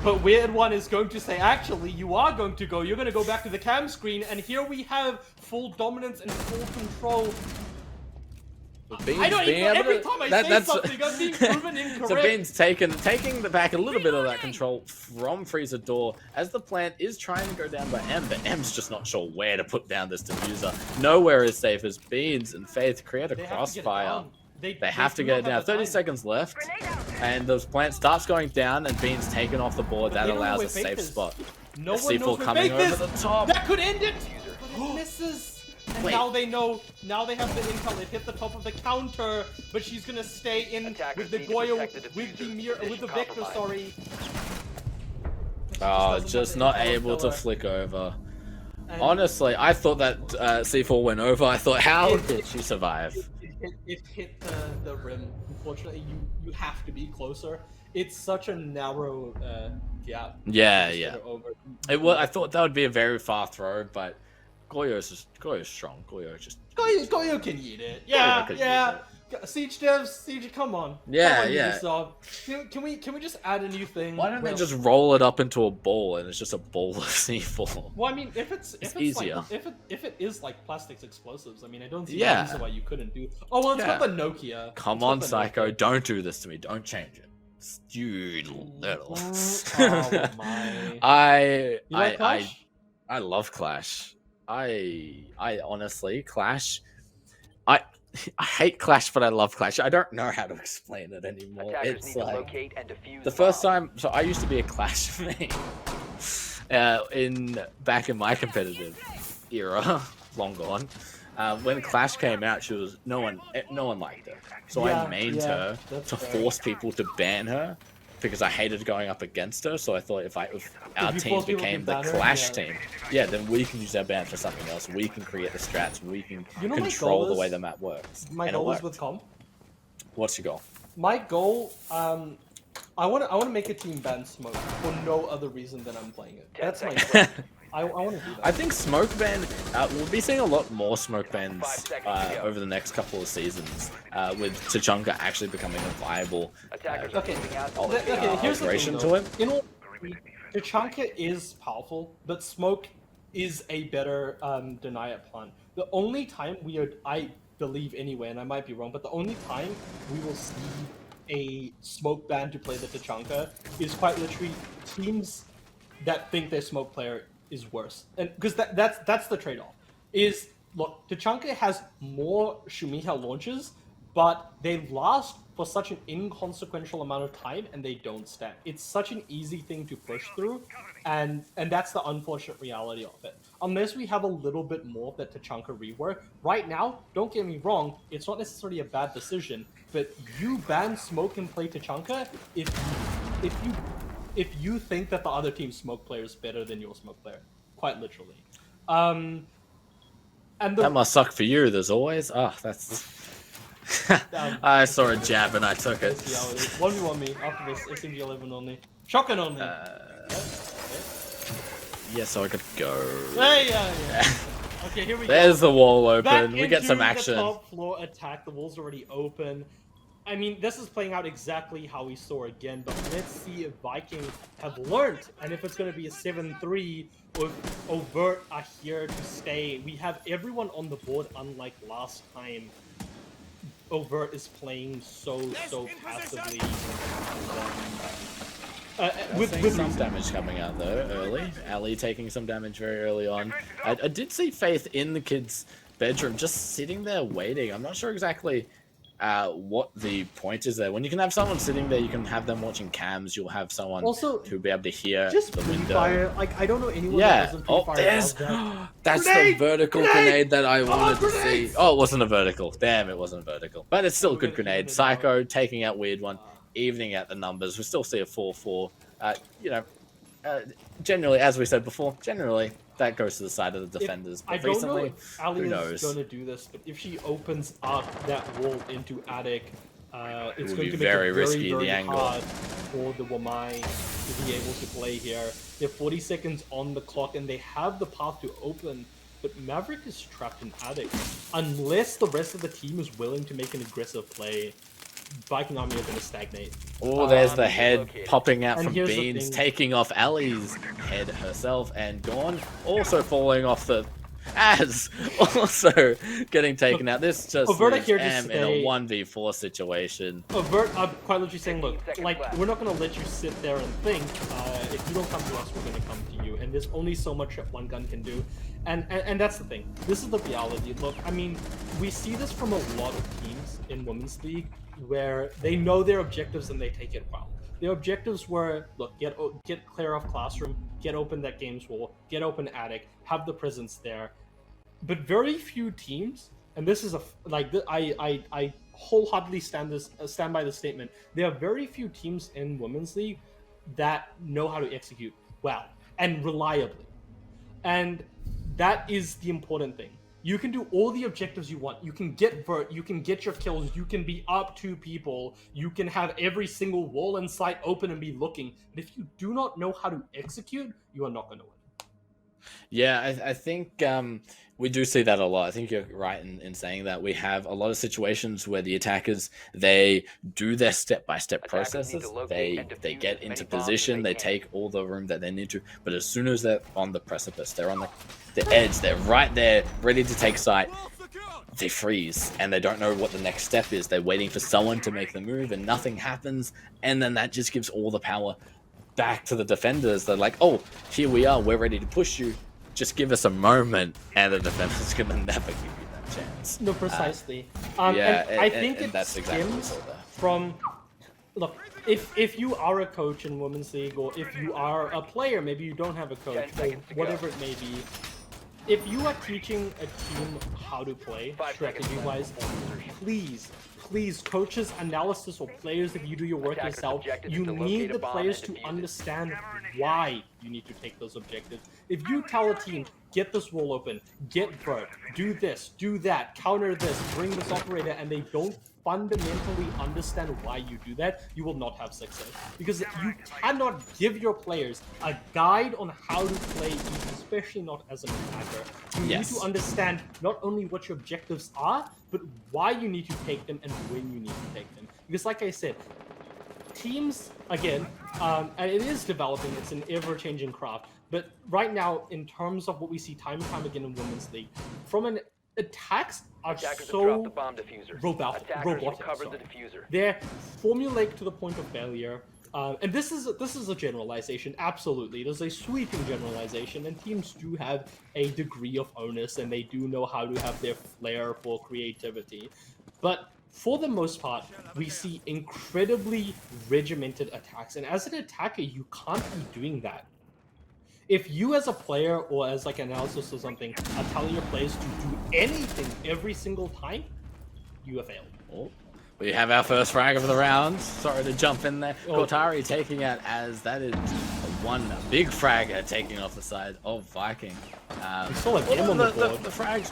But Weird One is going to say, actually, you are going to go. You're going to go back to the cam screen, and here we have full dominance and full control. Beans I don't even, every time I say that's something, I'm being proven incorrect. So Beans taking back a little bit of that control from Freezer Door as the plant is trying to go down by M, but M's just not sure where to put down this diffuser. Nowhere is safe as Beans and Faith create a crossfire. They have to get it down. 30 seconds left, and those plant starts going down, and Beans taken off the board. That allows a safe spot. No one knows where coming Faith over is. the top. That could end it, but it misses. And now they know. Now they have the intel. They hit the top of the counter, but she's gonna stay in with the Goyo, with the Victor. Sorry. Oh, just not able to flick over. And honestly, I thought that C4 went over. I thought, how did she survive? It hit the rim. Unfortunately, you have to be closer. It's such a narrow gap. Yeah. It was. I thought that would be a very far throw, but Goyo's strong. Goyo can eat it. Yeah. Siege devs, Siege, come on. Yeah. Can we just add a new thing? Why don't they just roll it up into a ball and it's just a ball of C4? Well, I mean, if it's easier. Like, if it is like plastics explosives, I mean, I don't see any reason why you couldn't do. Oh well, it's got the Nokia. Come on, Psycho, don't do this to me. Don't change it. You little. Oh my. I love Clash. I honestly Clash. I hate Clash, but I love Clash. I don't know how to explain it anymore. It's like the first time. So I used to be a Clash main back in my competitive era, long gone. when Clash came out, she was no one liked her. So I mained her to force people to ban her because I hated going up against her. So I thought if our team became the Clash team, then we can use our ban for something else. We can create the strats. We can control the way the map works. My goal is with comp. What's your goal? My goal, I want to make a team ban smoke for no other reason than I'm playing it. That's my goal. I want to do that. I think smoke ban, we'll be seeing a lot more smoke bans over the next couple of seasons, with Tachanka actually becoming a viable operation to it. In all, Tachanka is powerful, but smoke is a better deny it plan. The only time I believe anyway, and I might be wrong, but the only time we will see a smoke ban to play the Tachanka is quite literally teams that think their smoke player is worse, and because that's the trade-off. Is look, Tachanka has more Shumiha launches, but they last for such an inconsequential amount of time, and they don't stack. It's such an easy thing to push through, and that's the unfortunate reality of it. Unless we have a little bit more of that Tachanka rework. Right now, don't get me wrong, it's not necessarily a bad decision, but you ban smoke and play Tachanka if you think that the other team's smoke player is better than your smoke player, quite literally. And that must suck for you, as always. Oh, that's... I saw a jab and I took it. 1v1 me after this, SMG 11 only. Shotgun only! Yeah, so I could go. Okay, here we go. There's the wall open. Back We get some into action. The top floor attack. The wall's already open. I mean, this is playing out exactly how we saw again, but let's see if Viking have learned, and if it's going to be a 7-3, or if Overt are here to stay. We have everyone on the board, unlike last time. Overt is playing so passively. With some damage coming out though early. Ali taking some damage very early on. I did see Faith in the kid's bedroom, just sitting there waiting. I'm not sure exactly what the point is there. When you can have someone sitting there, you can have them watching cams. You'll have someone who'll be able to hear the window. Fire. Like, I don't know anyone that doesn't there's that's the vertical grenade that I wanted to see. Oh, it wasn't a vertical. Damn, it wasn't a vertical. But it's still a good grenade. Psycho taking out Weird One, evening out the numbers. We still see a 4-4. Generally, as we said before, generally that goes to the side of the defenders. But I don't recently, know if Ali who knows? is going to do this, but if she opens up that wall into attic, it's going to make very it risky, very the angle. hard for the Wamai to be able to play here. They're 40 seconds on the clock, and they have the path to open, but Maverick is trapped in attic. Unless the rest of the team is willing to make an aggressive play, Viking Army are going to stagnate. Oh, there's the head popping out from here's the Beans, thing. taking off Ali's head herself, and Gorn also falling off the... As also getting taken out. This just Overt leaves here to M in a stay. 1v4 situation. Overt, I'm quite literally saying, look, like, we're not going to let you sit there and think. If you don't come to us, we're going to come to you. And there's only so much that one gun can do. And that's the thing. This is the reality. Look, I mean, we see this from a lot of teams in Women's League where they know their objectives and they take it well. Their objectives were, look, get clear off classroom, get open that games wall, get open attic, have the presence there. But very few teams, and this is I wholeheartedly stand by the statement. There are very few teams in Women's League that know how to execute well and reliably, and that is the important thing. You can do all the objectives you want. You can get vert, you can get your kills, you can be up 2 people, you can have every single wall in sight open and be looking. But if you do not know how to execute, you are not going to win. Yeah, I think we do see that a lot. I think you're right in saying that. We have a lot of situations where the attackers, they do their step-by-step processes. They get into position, they take all the room that they need to, but as soon as they're on the precipice, they're on the edge, they're right there, ready to take sight, they freeze, and they don't know what the next step is. They're waiting for someone to make the move, and nothing happens, and then that just gives all the power back to the defenders. They're like, oh, here we are, we're ready to push you, just give us a moment, and the defender's gonna never give you that chance. No, precisely. Yeah, and I think it that's exactly what we stems saw there. from, look, if you are a coach in Women's League, or if you are a player, maybe you don't have a coach, or whatever it may be, if you are teaching a team how to play 5 seconds strategy-wise, left before insertion. please, coaches, analysis, or players, if you do your work Attackers' yourself, objective you is to need locate the a bomb players and to defuse it. understand why you need to take those objectives. If you tell a team, get this wall open, get vert, do this, do that, counter this, bring this operator, and they don't fundamentally understand why you do that, you will not have success. Because you cannot give your players a guide on how to play, especially not as an attacker. You need to understand not only what your objectives are, but why you need to take them and when you need to take them. Because like I said, teams, again, and it is developing, it's an ever-changing craft, but right now, in terms of what we see time and time again in Women's League, from an attacks are Attackers have so dropped the bomb diffuser. robotic. Attackers recovered the diffuser. They're formulaic to the point of failure. And this is a generalization, absolutely. It is a sweeping generalization, and teams do have a degree of onus, and they do know how to have their flair for creativity. But for the most part, we see incredibly regimented attacks, and as an attacker, you can't be doing that. If you as a player or as like an analysis or something are telling your players to do anything every single time, you have failed. Oh, we have our first frag of the round. Sorry to jump in there. Cortari taking it as that is one big frag taking off the side of Viking. We still have him on the board. The frags.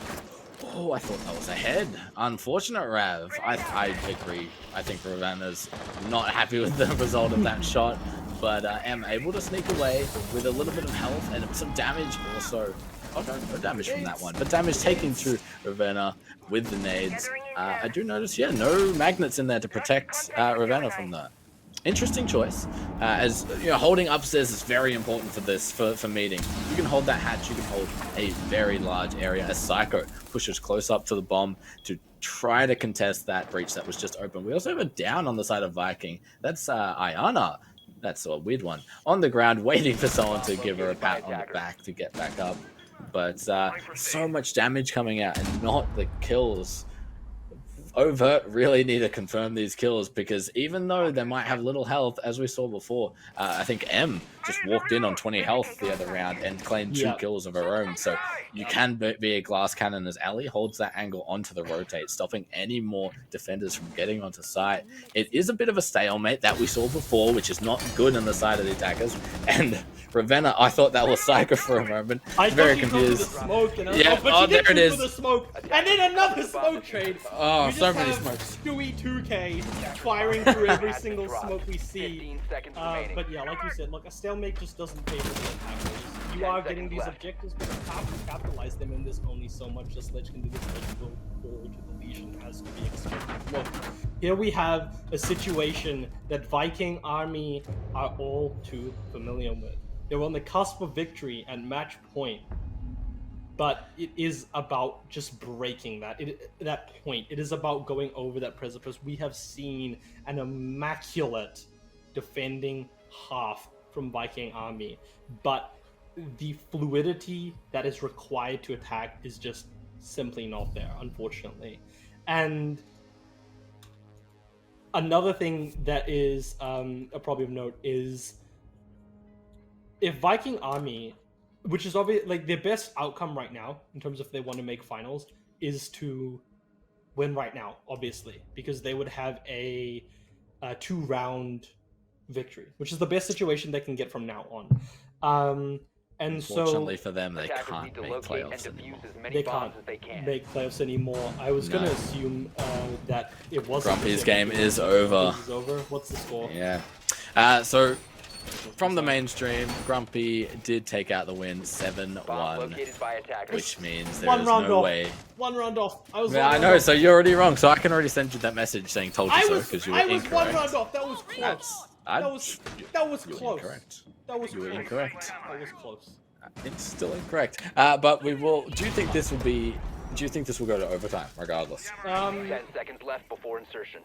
Oh, I thought that was ahead. Unfortunate, Rav. I agree. I think Ravenna's not happy with the result of that shot, but am able to sneak away with a little bit of health and some damage also. Oh, no damage from that one, but damage taken to Ravenna with the nades. I do notice, yeah, no magnets in there to protect Ravenna from that. Interesting choice, as you know, holding upstairs is very important for this, for meeting. You can hold that hatch, you can hold a very large area as Psycho pushes close up to the bomb to try to contest that breach that was just open. We also have a down on the side of Viking. That's Ayana. That's a weird one. On the ground, waiting for someone to give her a pat on the back to get back up. But so much damage coming out and not the kills. Overt really need to confirm these kills, because even though they might have little health, as we saw before, I think M just walked in on 20 health the other round and claimed 2 kills of her own. So you can be a glass cannon as Ali holds that angle onto the rotate, stopping any more defenders from getting onto site. It is a bit of a stalemate that we saw before, which is not good on the side of the attackers. And Ravenna, I thought that was Psycho for a moment. I very confused. There it is. The smoke, and then another smoke trade. Oh, so many smokes. Stewie 2K firing through every single smoke we see. 15 seconds remaining. But yeah, like you said, look, a stalemate just doesn't favor the attackers. You 10 are getting seconds these left. objectives, but you have to capitalize them, and there's only so much the Sledge can do. The Sledge will fall to the lesion as to be expected. Look, here we have a situation that Viking Army are all too familiar with. They were on the cusp of victory at match point, but it is about just breaking that point. It is about going over that precipice. We have seen an immaculate defending half from Viking Army, but the fluidity that is required to attack is just simply not there, unfortunately. And another thing that is a probably of note is if Viking Army, which is obviously like their best outcome right now in terms of if they want to make finals, is to win right now, obviously, because they would have a 2-round victory, which is the best situation they can get from now on. And Unfortunately so for them, they Attackers can't need to make locate and playoffs defuse anymore. as many they bombs can't as they can. make playoffs anymore. I was gonna assume that it wasn't. Grumpy's game is over. It's over. What's the score? Yeah. So from the mainstream, Grumpy did take out the win, Bomb 7-1, located by attackers. which means there One is round no off. way. One round off. I was. Yeah, one I round know. off. So you're already wrong. So I can already send you that message saying "told you I so" was. because you were I was incorrect. one round off. That was close. That was you were close. incorrect. That was You were close. incorrect. That was close. It's still incorrect. But we will. Do you think this will be? Do you think this will go to overtime, regardless? 10 seconds left before insertion.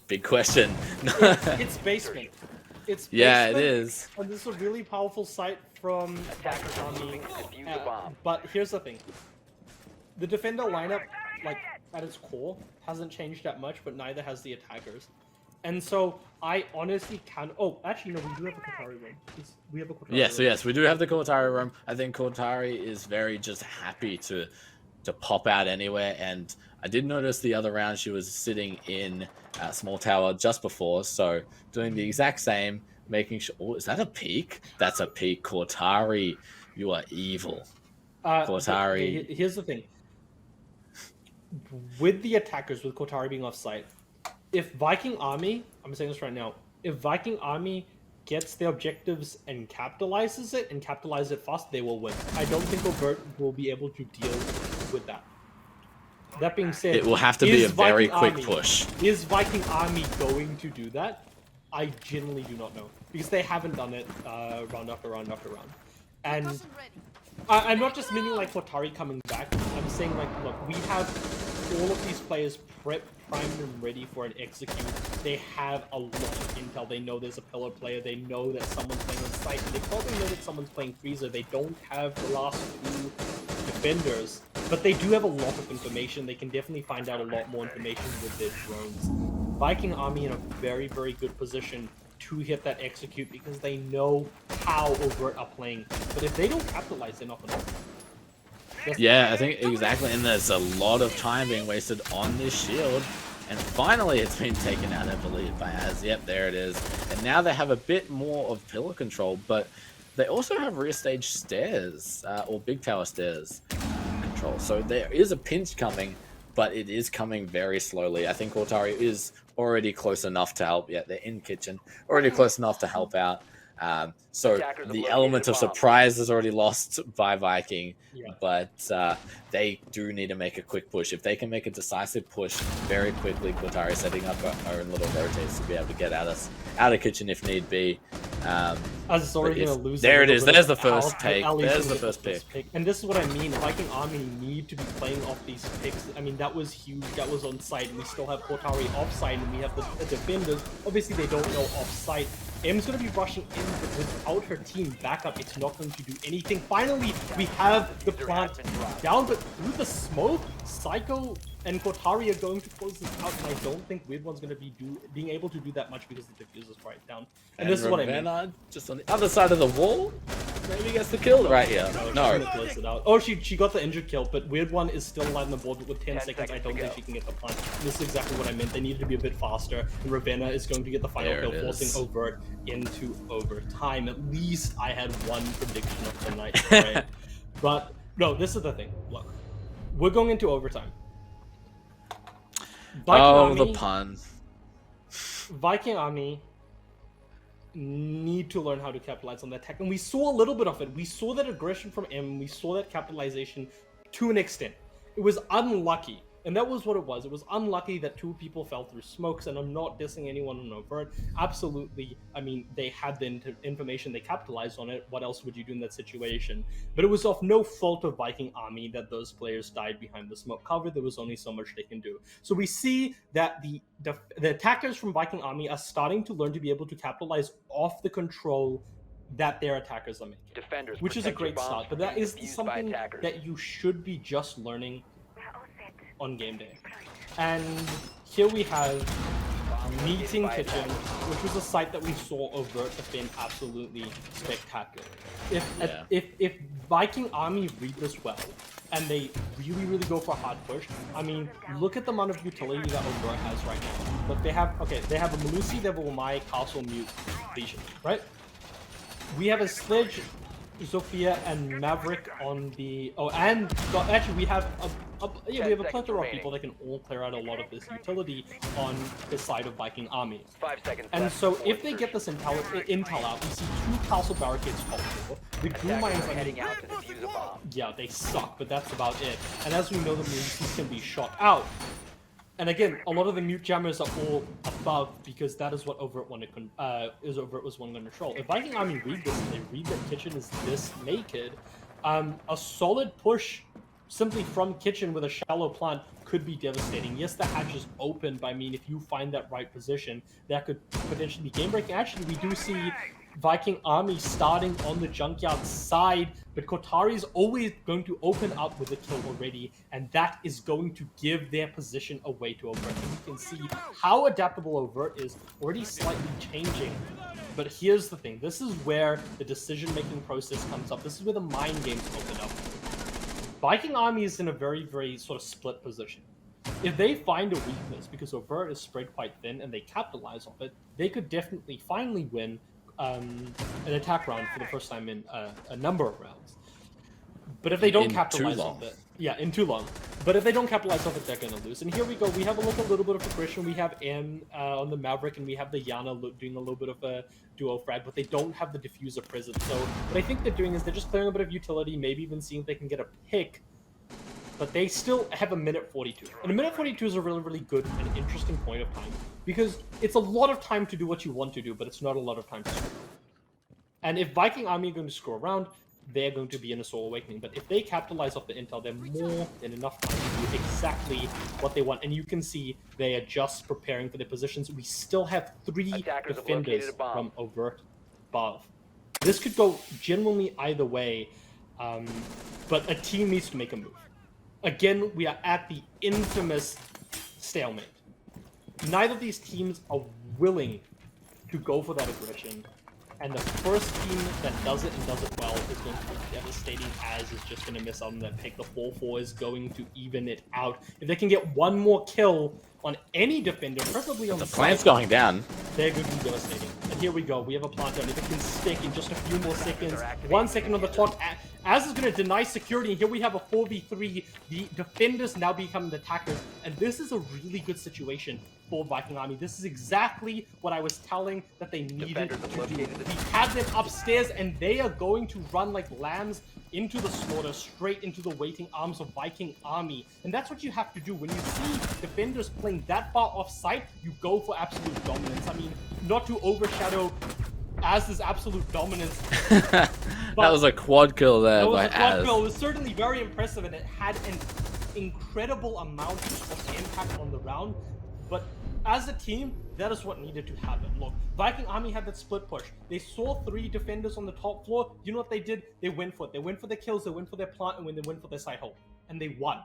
Big question. It's basement. It's Yeah, it basement, is. And this is a really powerful sight from Attackers are Army. moving to defuse the bomb. But here's the thing: the defender lineup, like at its core, hasn't changed that much, but neither has the attackers. And so I honestly can. Oh, actually, no, we do have a Kotari room. We have a Kotari Yes, room. yes, we do have the Cortari room. I think Cortari is very just happy to pop out anywhere. And I did notice the other round she was sitting in small tower just before, so doing the exact same, making sure. Oh, is that a peak? That's a peak, Cortari. You are evil, But okay, Cortari. here's the thing. With the attackers, with Kotari being offsite, if Viking Army, I'm saying this right now, if Viking Army gets their objectives and capitalizes it fast, they will win. I don't think Overt will be able to deal with that. That being said, It will have to be a very Viking quick Army, push. Is Viking Army going to do that? I genuinely do not know because they haven't done it round after round after round. And I'm not just meaning like Kotari coming back. I'm saying like, look, we have all of these players prepped, primed, and ready for an execute. They have a lot of intel. They know there's a pillar player. They know that someone's playing on site. They probably know that someone's playing freezer. They don't have the last two defenders, but they do have a lot of information. They can definitely find out a lot more information with their drones. Viking Army in a very, very good position to hit that execute because they know how Overt are playing. But if they don't capitalize, they're not going to. Yeah, I think exactly. And there's a lot of time being wasted on this shield. And finally, it's been taken out, I believe, by Az. Yep, there it is. And now they have a bit more of pillar control, but they also have rear stage stairs, or big tower stairs control. So there is a pinch coming, but it is coming very slowly. I think Cortari is already close enough to help. Yeah, they're in kitchen, already close enough to help out. So the element of surprise is already lost by Viking, but they do need to make a quick push. If they can make a decisive push very quickly, Cortari setting up our own little rotates to be able to get out of kitchen if need be. As already going to lose. There it is. There's the first take. There's the first pick. And this is what I mean. Viking Army need to be playing off these picks. I mean, that was huge. That was on site. We still have Cortari off site, and we have the defenders. Obviously, they don't know off site. M's going to be rushing in, but without her team backup, it's not going to do anything. Finally, we have the plant down, but through the smoke, Psycho and Kotari are going to close this out, and I don't think Weird One's going to be being able to do that much because the diffuse is right down. And this is what I mean. Just on the other side of the wall, maybe gets the kill right here. No. Close it out. Oh, she got the injured kill, but Weird One is still alive on the board, but with 10 seconds, I don't think she can get the plant. This is exactly what I meant. They needed to be a bit faster, and Ravenna is going to get the final kill, forcing Overt into overtime. At least I had one prediction of the night, right? But no, this is the thing. Look, we're going into overtime. The pun. Viking Army need to learn how to capitalize on that tech, and we saw a little bit of it. We saw that aggression from M. We saw that capitalization to an extent. It was unlucky, and that was what it was. It was unlucky that two people fell through smokes, and I'm not dissing anyone on Overt. Absolutely, I mean, they had the information, they capitalized on it. What else would you do in that situation? But it was of no fault of Viking Army that those players died behind the smoke cover. There was only so much they can do. So we see that the attackers from Viking Army are starting to learn to be able to capitalize off the control that their attackers are making, Defenders, which is a great start. But that is something that you should be just learning on game day. And here we have Meeting Kitchen, which was a site that we saw Overt defend absolutely spectacular. If Viking Army read this well, and they really go for a hard push, I mean, look at the amount of utility that Overt has right now. Look, they have a Melusi, they have a Wamai, Castle, Mute, Legion, right? We have a Sledge, Zofia, and Maverick on the... Oh, and actually we have we have a plethora of people that can all clear out a lot of this utility on the side of Viking Army. 5 seconds and left so if they get this intel out, we see two castle barricades fall through. The Glue Mines are heading out to defuse a bomb. Yeah, they suck, but that's about it. And as we know, the Melusis can be shot out. And again, a lot of the mute jammers are all above because that is what Overt was one to control. If Viking Army read this and they read that Kitchen is this naked, a solid push simply from Kitchen with a shallow plant could be devastating. Yes, the hatch is open, but I mean, if you find that right position, that could potentially be game breaking. Actually, we do see Viking Army starting on the Junkyard side, but Kotari is always going to open up with a kill already, and that is going to give their position away to Overt. And you can see how adaptable Overt is, already slightly changing. But here's the thing, this is where the decision-making process comes up. This is where the mind games open up. Viking Army is in a very, very sort of split position. If they find a weakness, because Overt is spread quite thin and they capitalize on it, they could definitely finally win an attack round for the first time in a number of rounds. But if they don't capitalize on it, in too long. But if they don't capitalize on it, they're gonna lose. And here we go. We have a little bit of aggression. We have M on the Maverick, and we have the Yana doing a little bit of a duo frag, but they don't have the diffuser present. So what I think they're doing is they're just clearing a bit of utility, maybe even seeing if they can get a pick. But they still have a minute 42. And a minute 42 is a really, really good and interesting point of time. Because it's a lot of time to do what you want to do, but it's not a lot of time to score. And if Viking Army are going to score around, they're going to be in a Soul Awakening. But if they capitalize off the intel, they're more than enough time to do exactly what they want. And you can see they are just preparing for their positions. We still have 3 defenders from Overt above. This could go genuinely either way, but a team needs to make a move. Again, we are at the infamous stalemate. Neither of these teams are willing to go for that aggression. And the first team that does it and does it well is going to be devastating, as is just going to miss out on that pick. The 4-4 is going to even it out. If they can get one more kill on any defender, preferably on the plant's going down, they're going to be devastating. And here we go. We have a plant down. If it can stick in just a few more seconds, 1 second on the clock, Az is going to deny security. And here we have a 4v3. The defenders now become the attackers. And this is a really good situation for Viking Army. This is exactly what I was telling that they needed to do. We had them upstairs, and they are going to run like lambs into the slaughter, straight into the waiting arms of Viking Army. And that's what you have to do. When you see defenders playing that far off site, you go for absolute dominance. I mean, not to overshadow Az's absolute dominance. That was a quad kill there by Az. It was certainly very impressive, and it had an incredible amount of impact on the round. But as a team, that is what needed to happen. Look, Viking Army had that split push. They saw 3 defenders on the top floor. You know what they did? They went for it. They went for their kills, they went for their plant, and when they went for their side hole. And they won.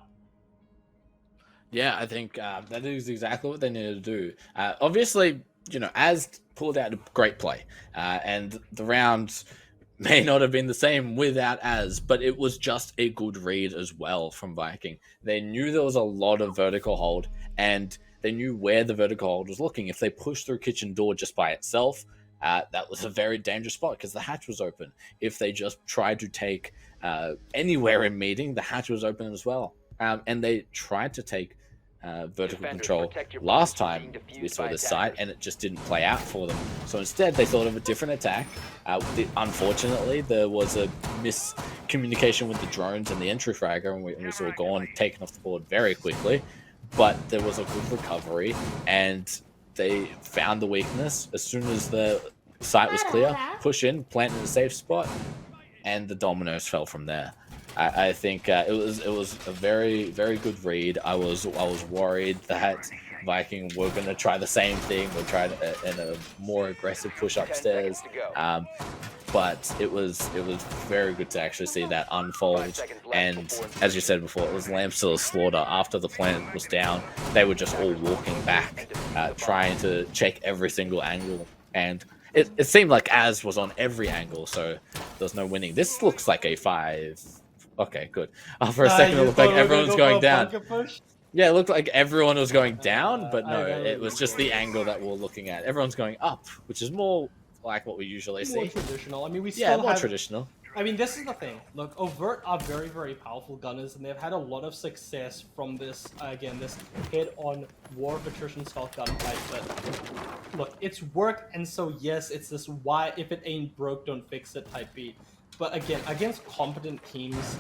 Yeah, I think that is exactly what they needed to do. Obviously, you know, Az pulled out a great play. And the round may not have been the same without Az, but it was just a good read as well from Viking. They knew there was a lot of vertical hold, and they knew where the vertical hold was looking. If they pushed through kitchen door just by itself, that was a very dangerous spot because the hatch was open. If they just tried to take anywhere in meeting, the hatch was open as well. And they tried to take vertical control last time we saw this site, and it just didn't play out for them. So instead, they thought of a different attack. Unfortunately, there was a miscommunication with the drones and the entry fragger, and we saw Gorn taken off the board very quickly. But there was a good recovery, and they found the weakness as soon as the site was clear. Push in, plant in a safe spot, and the dominoes fell from there. I think it was a very, very good read. I was worried that Viking were going to try the same thing, or try in a more aggressive push upstairs. But it was very good to actually see that unfold. And as you said before, it was lamps to the slaughter. After the plant was down, they were just all walking back, trying to check every single angle. And it seemed like Az was on every angle, so there's no winning. This looks like a 5. Okay, good. For a second, it looked like everyone was going down. Yeah, it looked like everyone was going down, but no, it was just the angle that we're looking at. Everyone's going up, which is more like what we usually see. More traditional. I mean, we still more traditional. I mean, this is the thing. Look, Overt are very, very powerful gunners, and they've had a lot of success from this, again, this head-on war of attrition style gunfight. But look, it's worked, and so yes, it's this why if it ain't broke, don't fix it type beat. But again, against competent teams,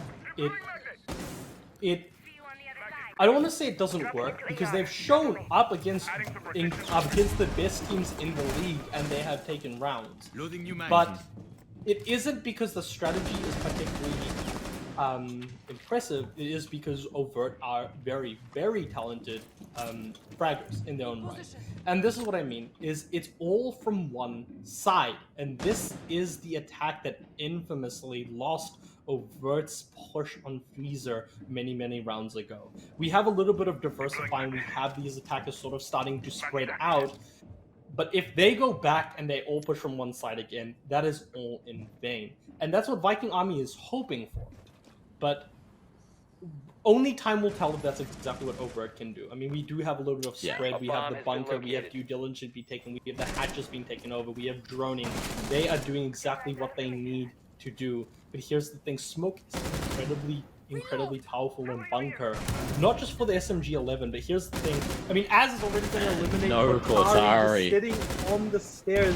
I don't want to say it doesn't work, because they've shown up against the best teams in the league, and they have taken rounds. But it isn't because the strategy is particularly impressive is because Overt are very, very talented fraggers in their own right. And this is what I mean, is it's all from one side. And this is the attack that infamously lost Overt's push on Freezer many, many rounds ago. We have a little bit of diversifying. We have these attackers sort of starting to spread out. But if they go back and they all push from one side again, that is all in vain. And that's what Viking Army is hoping for. But only time will tell if that's exactly what Overt can do. I mean, we do have a little bit of spread. Yeah. We have the A bomb has bunker. been We have located. due diligence being taken. We have the hatches being taken over. We have droning. They are doing exactly what they need to do. But here's the thing. Smoke is incredibly powerful in bunker. Not just for the SMG-11, but here's the thing. I mean, Az is already going to eliminate No Cortari, Cortari. just sitting on the stairs.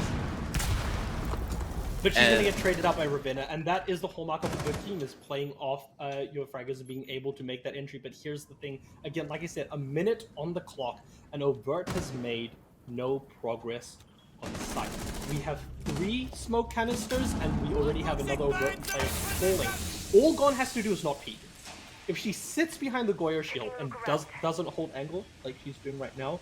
But she's And- going to get traded up by Ravenna, and that is the hallmark of a good team, is playing off your fraggers and being able to make that entry. But here's the thing, again, like I said, a minute on the clock, and Overt has made no progress on site. We have 3 smoke canisters, and we already have another Overt player falling. All Gon has to do is not peek. If she sits behind the Goyer shield and doesn't hold angle, like she's doing right now,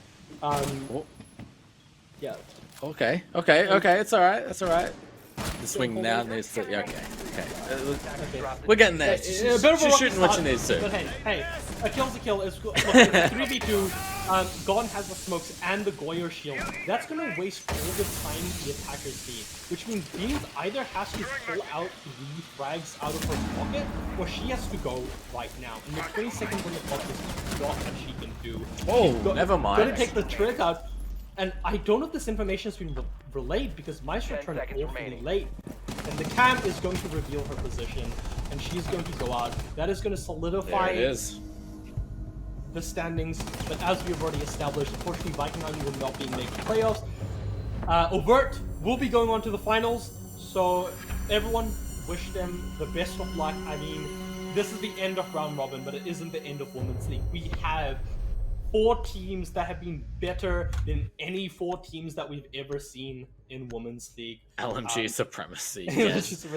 yeah. Okay, it's alright, that's alright. The swing now needs to, yeah, okay. We're getting there. A bit of a She's rocky shooting what she start, needs to. But hey, a kill's a kill. It's 3v2. Gon has the smokes and the Goyer shield. That's gonna waste all the time the attackers need, which means Beans either has to pull out 3 frags out of her pocket, or she has to go right now. And the 20 seconds on the clock is not what she can do. Oh, She's never mind. Gonna take the trick out. And I don't know if this information has been relayed because Maestro 10 turned seconds awfully remaining. late. And the cam is going to reveal her position, and she's going to go out. That is going to solidify There it is. the standings. But as we have already established, unfortunately, Viking Army will not be making playoffs. Overt will be going on to the finals, so everyone wish them the best of luck. I mean, this is the end of round robin, but it isn't the end of Women's League. We have 4 teams that have been better than any 4 teams that we've ever seen in Women's League. LMG supremacy. It's Yes. just a